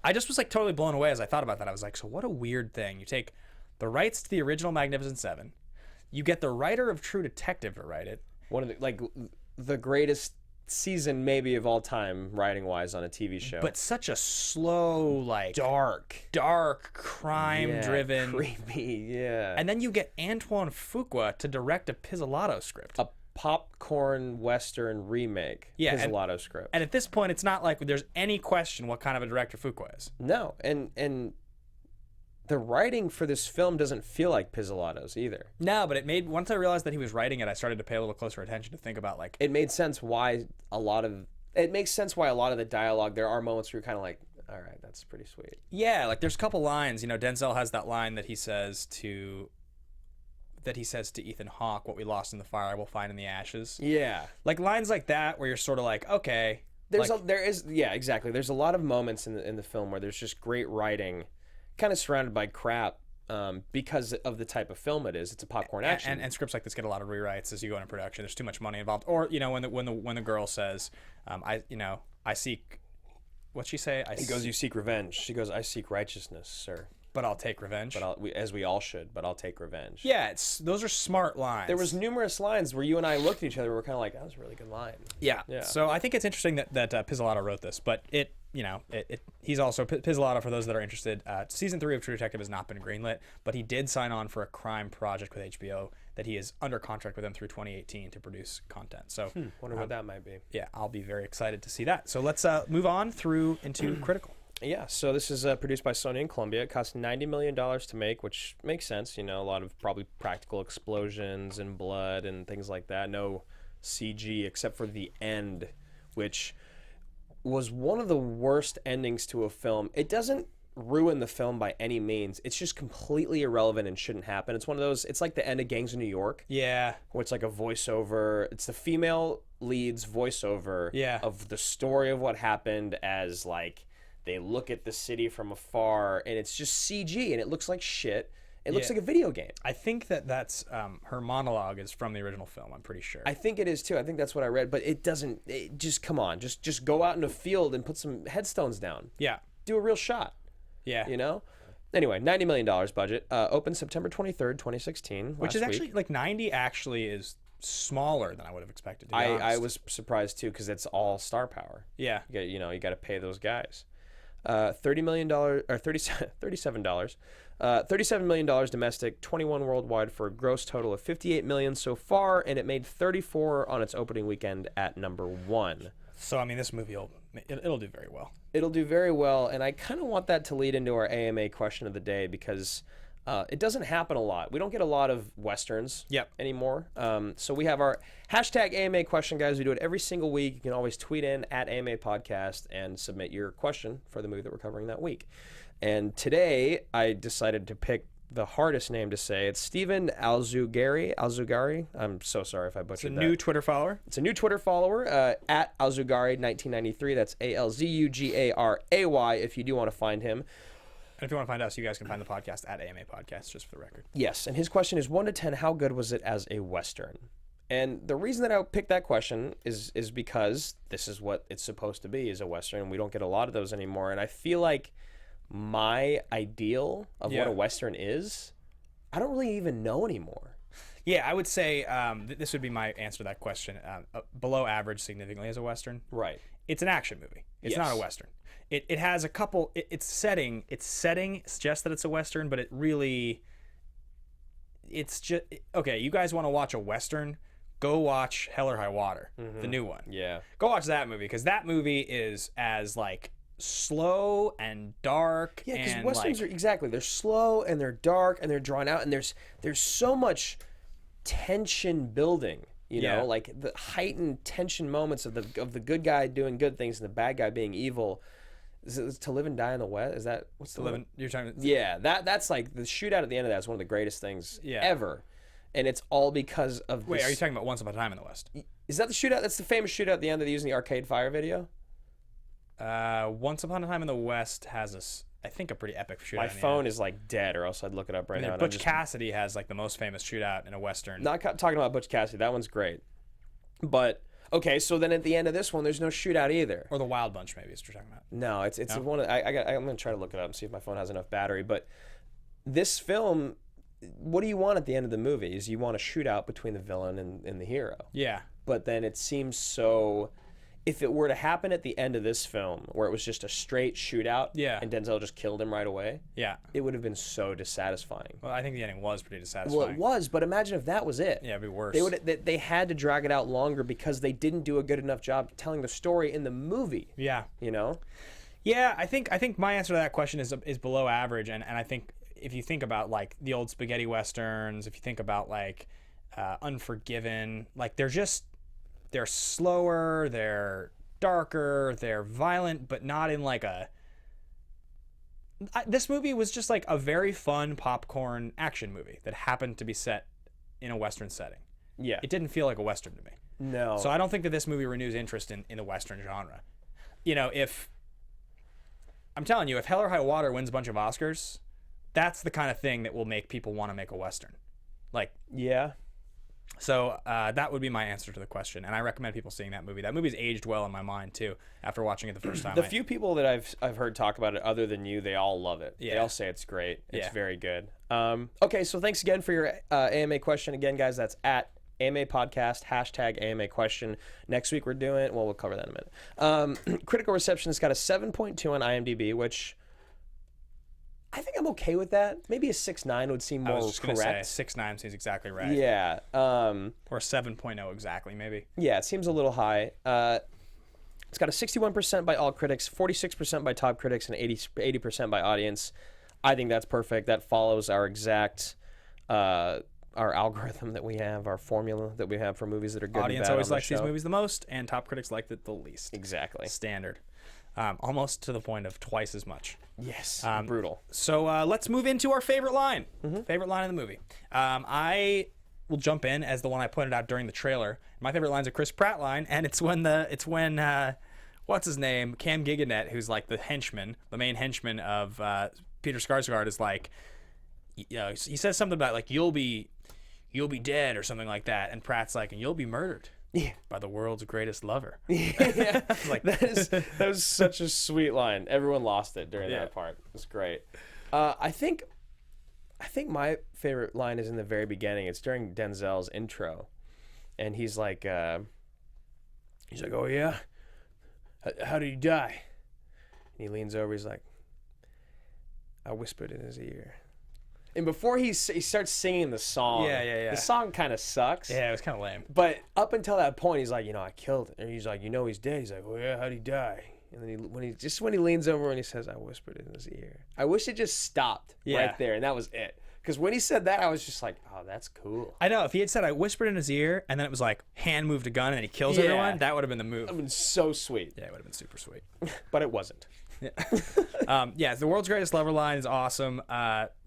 I just was like totally blown away as I thought about that. I was like, so what a weird thing. You take the rights to the original Magnificent Seven, you get the writer of True Detective to write it. One of the greatest season maybe of all time writing wise on a TV show. But such a slow, like dark, crime driven, creepy, yeah. And then you get Antoine Fuqua to direct a Pizzolatto script. A popcorn Western remake. Yeah, Pizzolatto script. And at this point, it's not like there's any question what kind of a director Fuqua is. No, and the writing for this film doesn't feel like Pizzolatto's either. No, but once I realized that he was writing it, I started to pay a little closer attention to think about like it made sense why it makes sense why a lot of the dialogue, there are moments where you're kind of like, all right, that's pretty sweet. Yeah, like there's a couple lines. Denzel has that line that he says to Ethan Hawke, "What we lost in the fire, we'll find in the ashes." Yeah, like lines like that where you're sort of like, okay, exactly. There's a lot of moments in the film where there's just great writing, kind of surrounded by crap because of the type of film it is. It's a popcorn action. And scripts like this get a lot of rewrites as you go into production. There's too much money involved. Or when the girl says, I seek, what's she say? He goes, "You seek revenge." She goes, "I seek righteousness, sir." But I'll take revenge. As we all should. But I'll take revenge. Yeah, those are smart lines. There was numerous lines where you and I looked at each other. We were kind of like, "That was a really good line." Yeah. So I think it's interesting that Pizzolatto wrote this, but he's also Pizzolatto, for those that are interested. Season 3 of True Detective has not been greenlit, but he did sign on for a crime project with HBO that he is under contract with them through 2018 to produce content. So wonder what that might be. Yeah, I'll be very excited to see that. So let's move on through into critical. Yeah, so this is produced by Sony and Columbia. It cost $90 million to make, which makes sense. A lot of probably practical explosions and blood and things like that. No CG except for the end, which was one of the worst endings to a film. It doesn't ruin the film by any means. It's just completely irrelevant and shouldn't happen. It's one of those, it's like the end of Gangs of New York. Yeah. Where it's like a voiceover. It's the female lead's voiceover of the story of what happened as like they look at the city from afar and it's just CG and it looks like shit. It looks like a video game. I think that's her monologue is from the original film. I'm pretty sure. I think it is too. I think that's what I read. But it doesn't. Just come on. Just go out in a field and put some headstones down. Yeah. Do a real shot. Yeah. Anyway, $90 million budget. Opened September 23rd, 2016. Which is actually like 90. Actually, is smaller than I would have expected. To be honest. I was surprised too because it's all star power. Yeah. You got to pay those guys. $30 million or $37. $37 million domestic, 21 worldwide for a gross total of $58 million so far, and it made 34 on its opening weekend at number 1. So I mean, this movie it'll do very well. It'll do very well, and I kind of want that to lead into our AMA question of the day because it doesn't happen a lot. We don't get a lot of Westerns anymore. So we have our hashtag AMA question, guys. We do it every single week. You can always tweet in at AMA Podcast and submit your question for the movie that we're covering that week. And today I decided to pick the hardest name to say. It's Steven Alzugari. I'm so sorry if I butchered that. It's a new Twitter follower. It's a new Twitter follower, at Alzugari1993. That's ALZUGARAY if you do want to find him. And if you want to find us, you guys can find the podcast at AMA Podcast, just for the record. Yes, and his question is 1 to 10, how good was it as a Western? And the reason that I picked that question is because this is what it's supposed to be, is a Western, and we don't get a lot of those anymore. And I feel like my ideal of what a Western is, I don't really even know anymore. Yeah, I would say this would be my answer to that question. Below average significantly as a Western. Right. It's an action movie. It's not a Western. It has a couple. Its setting suggests that it's a Western, but it's just okay. You guys want to watch a Western? Go watch Hell or High Water, the new one. Yeah. Go watch that movie because that movie is as like slow and dark. Yeah, because Westerns are they're slow and they're dark and they're drawn out and there's so much tension building. You know, like the heightened tension moments of the good guy doing good things and the bad guy being evil. Is it To Live and Die in the West? Is that what's the Live? You're talking. Yeah, that's like the shootout at the end of that is one of the greatest things ever, and it's all because of. Wait, are you talking about Once Upon a Time in the West? Is that the shootout? That's the famous shootout at the end that they use in the Arcade Fire video. Once Upon a Time in the West has I think a pretty epic shootout. My phone is like dead, or else I'd look it up right now. Butch Cassidy has like the most famous shootout in a Western. Not talking about Butch Cassidy. That one's great, but. Okay, so then at the end of this one, there's no shootout either. Or the Wild Bunch, maybe is what you're talking about. No, it's one. I'm gonna try to look it up and see if my phone has enough battery. But this film, what do you want at the end of the movie? Is you want a shootout between the villain and the hero. Yeah. But then it seems so. If it were to happen at the end of this film, where it was just a straight shootout, and Denzel just killed him right away, it would have been so dissatisfying. Well, I think the ending was pretty dissatisfying. Well, it was, but imagine if that was it. Yeah, it'd be worse. They had to drag it out longer because they didn't do a good enough job telling the story in the movie. Yeah, you know. Yeah, I think my answer to that question is below average, and I think if you think about like the old spaghetti westerns, if you think about like Unforgiven, like they're slower, they're darker, they're violent, but not in like this movie was just like a very fun popcorn action movie that happened to be set in a Western setting. Yeah. It didn't feel like a Western to me. No. So I don't think that this movie renews interest in the Western genre. You know, I'm telling you, if Hell or High Water wins a bunch of Oscars, that's the kind of thing that will make people want to make a Western. Like, Yeah. so that would be my answer to the question, and I recommend people seeing that movie. That movie's aged well in my mind too. After watching it the first time, The few people that I've heard talk about it, other than you, they all love it. They Yeah. all say it's great. It's Yeah. very good. Okay, so thanks again for your AMA question. Again, guys, that's at AMA Podcast, hashtag AMA Question. Next week we're doing, well, we'll cover that in a minute. Critical reception has got a 7.2 on IMDb, which I think I'm okay with that. Maybe a 6.9 would seem I more was just gonna correct. say 6.9 seems exactly right. Yeah. Or 7.0 exactly, maybe. Yeah, it seems a little high. It's got a 61% by all critics, 46% by top critics, and 80% by audience. I think that's perfect. That follows our exact our algorithm that we have, our formula that we have for movies that are good. Audience and bad always on the likes these show. movies the most, and top critics liked it the least. Exactly. Standard. Almost to the point of twice as much. Yes. Brutal. So let's move into our favorite line. Favorite line in the movie. I will jump in as the one I pointed out during the trailer. My favorite line's a Chris Pratt line, and it's when what's his name, Cam Giganet, who's like the henchman, the main henchman of Peter Sarsgaard, is like, you know, he says something about like you'll be dead or something like that, and Pratt's like, and you'll be murdered. Yeah. By the world's greatest lover. Yeah. Like, that was such a sweet line. Everyone lost it during Yeah. that part. It was great. I think my favorite line is in the very beginning. It's during Denzel's intro, and he's like, "Oh yeah, how did he die?" And he leans over. He's like, "I whispered in his ear." And before he starts singing the song, Yeah. the song kind of sucks. Yeah, it was kind of lame. But up until that point, he's like, I killed it. And he's like, he's dead. He's like, oh yeah, how'd he die? And then when he leans over and he says, I whispered in his ear. I wish it just stopped right there, and that was it. Because when he said that, I was just like, oh, that's cool. I know, if he had said I whispered in his ear, and then it was like hand moved a gun and then he kills everyone, that would have been the move. That would have been so sweet. Yeah, it would have been super sweet. But it wasn't. Yeah, the world's greatest lover line is awesome.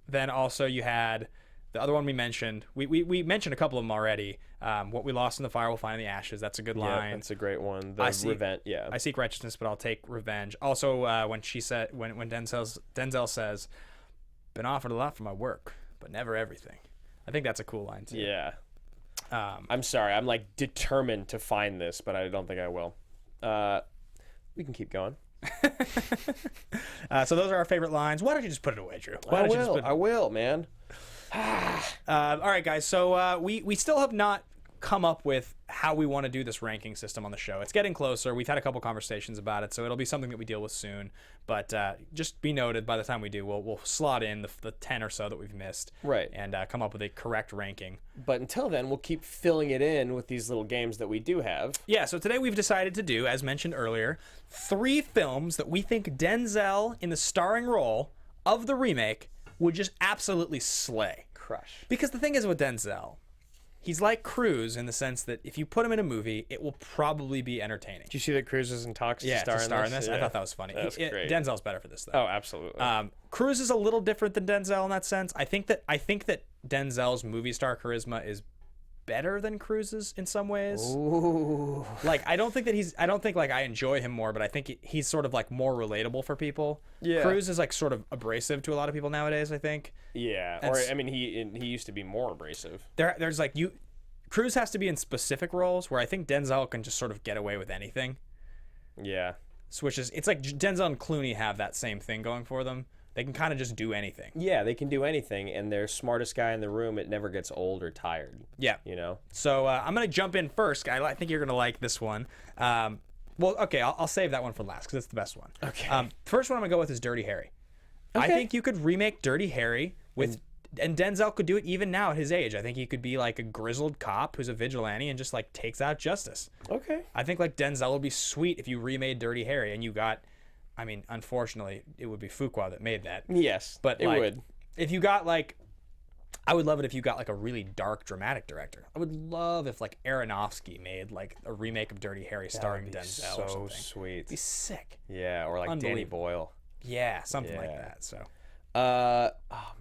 Then also you had the other one we mentioned. We mentioned a couple of them already. What we lost in the fire, we'll find in the ashes. That's a good line. Yeah, that's a great one. The revenge. Yeah. I seek righteousness, but I'll take revenge. Also, when Denzel says, "Been offered a lot for my work, but never everything." I think that's a cool line too. Yeah. I'm sorry. I'm like determined to find this, but I don't think I will. We can keep going. So those are our favorite lines. Why don't you just put it away, Drew? I will, man. All right, guys. So we still have not come up with how we want to do this ranking system on the show. It's getting closer. We've had a couple conversations about it, so it'll be something that we deal with soon. But just be noted, by the time we do, we'll slot in the 10 or so that we've missed, right, and come up with a correct ranking. But until then, we'll keep filling it in with these little games that we do have. Yeah. So today we've decided to do, as mentioned earlier, 3 films that we think Denzel in the starring role of the remake would just absolutely slay. Crush. Because the thing is with Denzel, he's like Cruise in the sense that if you put him in a movie, it will probably be entertaining. Did you see that Cruise is in talks to star in this? Yeah. I thought that was funny. That's great. Denzel's better for this, though. Oh, absolutely. Cruise is a little different than Denzel in that sense. I think that Denzel's movie star charisma is better than Cruise's in some ways. Ooh. Like I don't think like I enjoy him more, but I think he's sort of like more relatable for people. Yeah. Cruise is like sort of abrasive to a lot of people nowadays, I think. Yeah. Or I mean, he used to be more abrasive. There's like Cruise has to be in specific roles where I think Denzel can just sort of get away with anything. Yeah. Which is, it's like Denzel and Clooney have that same thing going for them. They can kind of just do anything. Yeah, they can do anything, and they're smartest guy in the room. It never gets old or tired. Yeah. You know? So I'm going to jump in first. I think you're going to like this one. Well, okay, I'll save that one for last because it's the best one. Okay. First one I'm going to go with is Dirty Harry. Okay. I think you could remake Dirty Harry with... And Denzel could do it even now at his age. I think he could be like a grizzled cop who's a vigilante and just like takes out justice. Okay. I think like Denzel would be sweet if you remade Dirty Harry and you got, I mean, unfortunately, it would be Fuqua that made that. Yes, but it would. If you got like, I would love it if you got like a really dark dramatic director. I would love if like Aronofsky made like a remake of Dirty Harry starring Denzel or something. So sweet. It'd be sick. Yeah, or like Danny Boyle. Yeah, something like that. So. Oh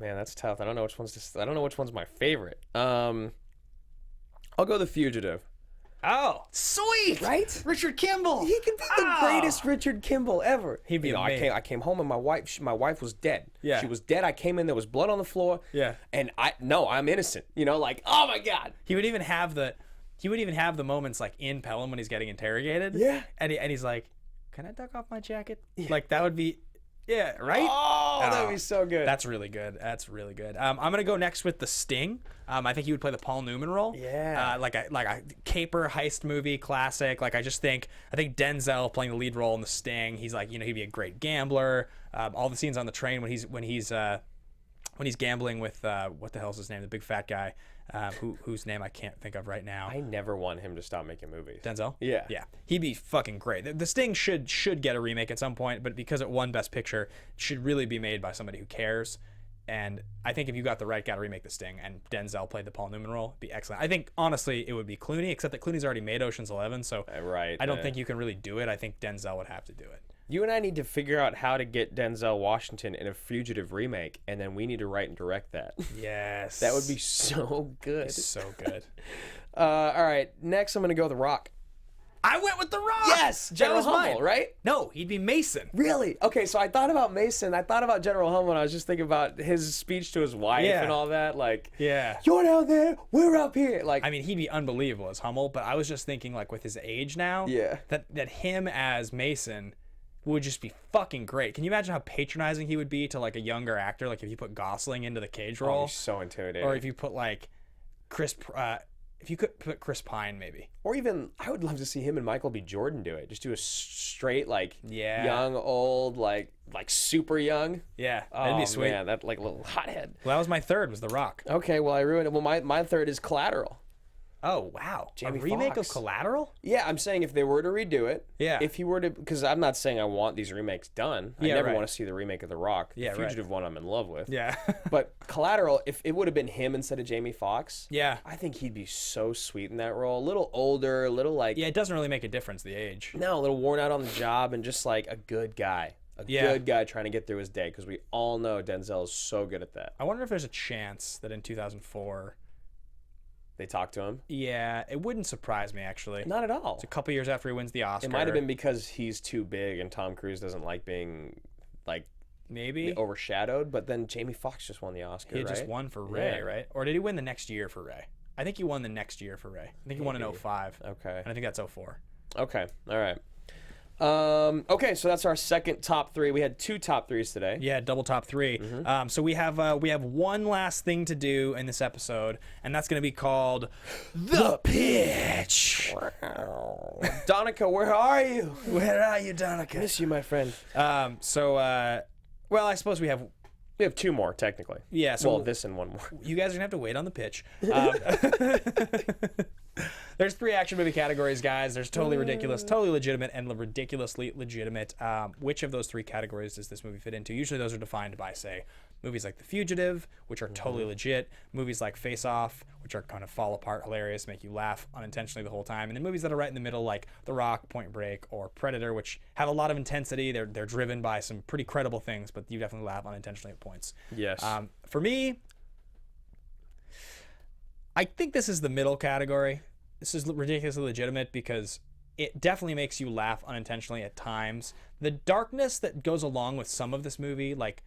man, that's tough. I don't know which one's my favorite. I'll go The Fugitive. Oh, sweet! Right? Richard Kimball. He could be the greatest Richard Kimball ever. He'd be amazing. I came home and my wife was dead. Yeah. She was dead. I came in, there was blood on the floor. Yeah. And I'm innocent. Like, oh my God. He would even have the moments like in Pelham when he's getting interrogated. Yeah. And he's like, "Can I duck off my jacket?" Like that would be, yeah, right. Oh, that would be so good. That's really good. That's really good. I'm gonna go next with The Sting. I think he would play the Paul Newman role. Yeah. Like a caper heist movie classic. Like I think Denzel playing the lead role in The Sting. He's like, he'd be a great gambler. All the scenes on the train when he's gambling with what the hell's his name? The big fat guy, whose name I can't think of right now. I never want him to stop making movies. Denzel? Yeah. Yeah. He'd be fucking great. The Sting should get a remake at some point, but because it won Best Picture, it should really be made by somebody who cares. And I think if you got the right guy to remake The Sting and Denzel played the Paul Newman role, it'd be excellent. I think, honestly, it would be Clooney, except that Clooney's already made Ocean's 11, so I don't think you can really do it. I think Denzel would have to do it. You and I need to figure out how to get Denzel Washington in a Fugitive remake, and then we need to write and direct that. Yes. That would be so good. It's so good. All right, next I'm going to go The Rock. I went with The Rock. Yes, General Hummel, mine. right? No, he'd be Mason. Really? Okay, so I thought about Mason. I thought about General Hummel, and I was just thinking about his speech to his wife and all that. Like, yeah, you're down there, we're up here. Like, I mean, he'd be unbelievable as Hummel, but I was just thinking, like, with his age now, that him as Mason would just be fucking great. Can you imagine how patronizing he would be to like a younger actor? Like if you put Gosling into the Cage role, he's so intimidating. Or if you put like if you could put Chris Pine maybe, or even I would love to see him and Michael B. Jordan do it. Just do a straight like young, old, like super young. Yeah, that'd be sweet. Man, that like little hothead. Well, that was my third. Was The Rock. Okay, well I ruined it. Well, my third is Collateral. Oh wow, Jamie a remake Foxx. of Collateral? Yeah, I'm saying if they were to redo it. Yeah. If he were to, because I'm not saying I want these remakes done. I never want to see the remake of The Rock. The Fugitive one I'm in love with. Yeah. But Collateral, if it would have been him instead of Jamie Foxx. Yeah. I think he'd be so sweet in that role. A little older, a little like. Yeah, it doesn't really make a difference the age. No, a little worn out on the job and just like a good guy. Good guy trying to get through his day, because we all know Denzel is so good at that. I wonder if there's a chance that in 2004. They talked to him? Yeah, it wouldn't surprise me, actually. Not at all. It's a couple years after he wins the Oscar. It might have been because he's too big and Tom Cruise doesn't like being, like, maybe overshadowed. But then Jamie Foxx just won the Oscar, He just won for Ray, right? Or did he win the next year for Ray? I think he won the next year for Ray. I think he won in 2005. Okay. And I think that's 2004. Okay. All right. Okay, so that's our second top three. We had two top threes today. Yeah, double top three. So we have one last thing to do in this episode, and that's going to be called The Pitch. Donica, where are you? Where are you, Donica? Miss you, my friend. Well, I suppose we have two more, technically. Yeah. So this and one more. You guys are gonna have to wait on the pitch. There's 3 action movie categories, guys. There's totally ridiculous, totally legitimate, and ridiculously legitimate. Which of those 3 categories does this movie fit into? Usually those are defined by, say, movies like The Fugitive, which are totally legit, movies like Face Off, which are kind of fall apart, hilarious, make you laugh unintentionally the whole time, and then movies that are right in the middle like The Rock, Point Break, or Predator, which have a lot of intensity. They're driven by some pretty credible things, but you definitely laugh unintentionally at points. Yes. For me, I think this is the middle category. This is ridiculously legitimate because it definitely makes you laugh unintentionally at times. The darkness that goes along with some of this movie, like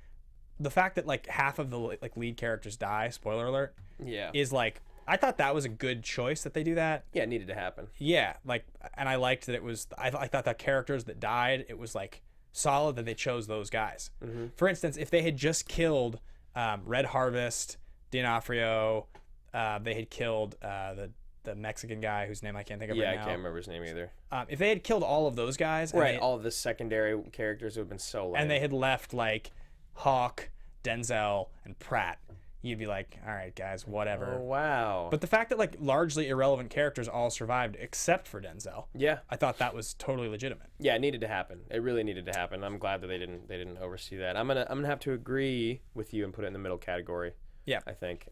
the fact that like half of the like lead characters die, spoiler alert, is like, I thought that was a good choice that they do that. Yeah, it needed to happen. Yeah, like, and I liked that it was, I thought that characters that died, it was like solid that they chose those guys. For instance, if they had just killed Red Harvest, D'Onofrio, they had killed the Mexican guy whose name I can't think of right now. Yeah, I can't remember his name either. If they had killed all of those guys, right, all of the secondary characters would have been so lame. And they had left like Hawke, Denzel, and Pratt, you'd be like, all right, guys, whatever. Oh, wow. But the fact that like largely irrelevant characters all survived except for Denzel, I thought that was totally legitimate. Yeah, it needed to happen. It really needed to happen. I'm glad that they didn't oversee that. I'm gonna have to agree with you and put it in the middle category. Yeah, I think.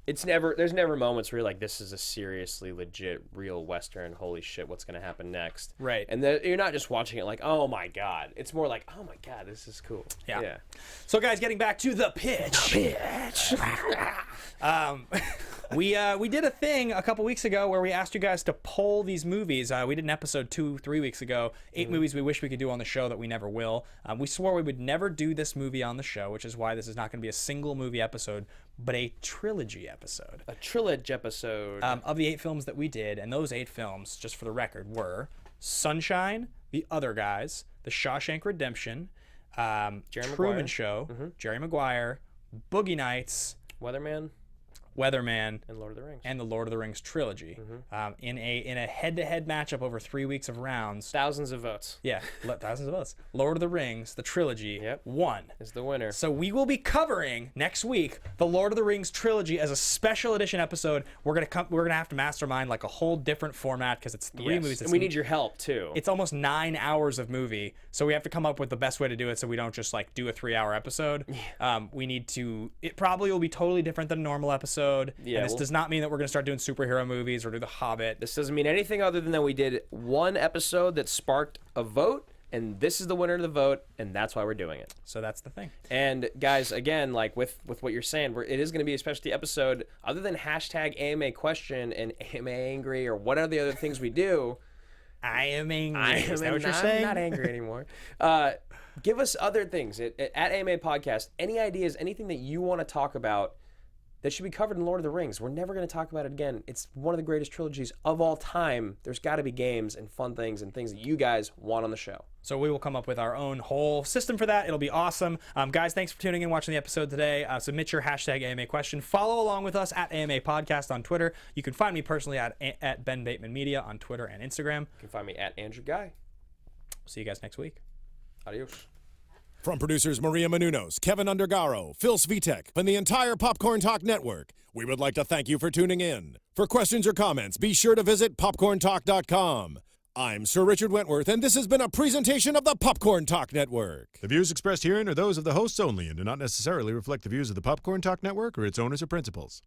There's never moments where you're like, this is a seriously legit real Western, holy shit, what's gonna happen next? Right. And you're not just watching it like, oh my god. It's more like, oh my god, this is cool. Yeah. So guys, getting back to the pitch. we did a thing a couple weeks ago where we asked you guys to poll these movies. We did an episode 2-3 weeks ago, 8 movies we wish we could do on the show that we never will. We swore we would never do this movie on the show, which is why this is not going to be a single movie episode, but a trilogy episode. A trilogy episode. Of the 8 films that we did, and those 8 films, just for the record, were Sunshine, The Other Guys, The Shawshank Redemption, Truman Show, Jerry Maguire, Boogie Nights, Weatherman, and Lord of the Rings, and the Lord of the Rings trilogy, in a head-to-head matchup over 3 weeks of rounds. thousands of votes. Yeah, thousands of votes. Lord of the Rings, the trilogy, won. Is the winner. So we will be covering next week the Lord of the Rings trilogy as a special edition episode. We're gonna have to mastermind like a whole different format because it's 3 movies. And we need your help too. It's almost 9 hours of movie, so we have to come up with the best way to do it so we don't just like do a 3-hour episode. We need to. It probably will be totally different than a normal episode. Yeah, and this does not mean that we're going to start doing superhero movies or do The Hobbit. This doesn't mean anything other than that we did one episode that sparked a vote, and this is the winner of the vote, and that's why we're doing it. So that's the thing. And guys, again, like with what you're saying, it is going to be a specialty episode. Other than hashtag AMA question and AMA angry or what are the other things we do? I am angry. Is that what you're saying? I'm not angry anymore. Give us other things at AMA Podcast. Any ideas, anything that you want to talk about that should be covered in Lord of the Rings. We're never going to talk about it again. It's one of the greatest trilogies of all time. There's got to be games and fun things and things that you guys want on the show. So we will come up with our own whole system for that. It'll be awesome. Guys, thanks for tuning in, watching the episode today. Submit your hashtag AMA question. Follow along with us at AMA Podcast on Twitter. You can find me personally at Ben Bateman Media on Twitter and Instagram. You can find me at Andrew Ghai. See you guys next week. Adios. From producers Maria Menounos, Kevin Undergaro, Phil Svitek, and the entire Popcorn Talk Network, we would like to thank you for tuning in. For questions or comments, be sure to visit popcorntalk.com. I'm Sir Richard Wentworth, and this has been a presentation of the Popcorn Talk Network. The views expressed herein are those of the hosts only and do not necessarily reflect the views of the Popcorn Talk Network or its owners or principals.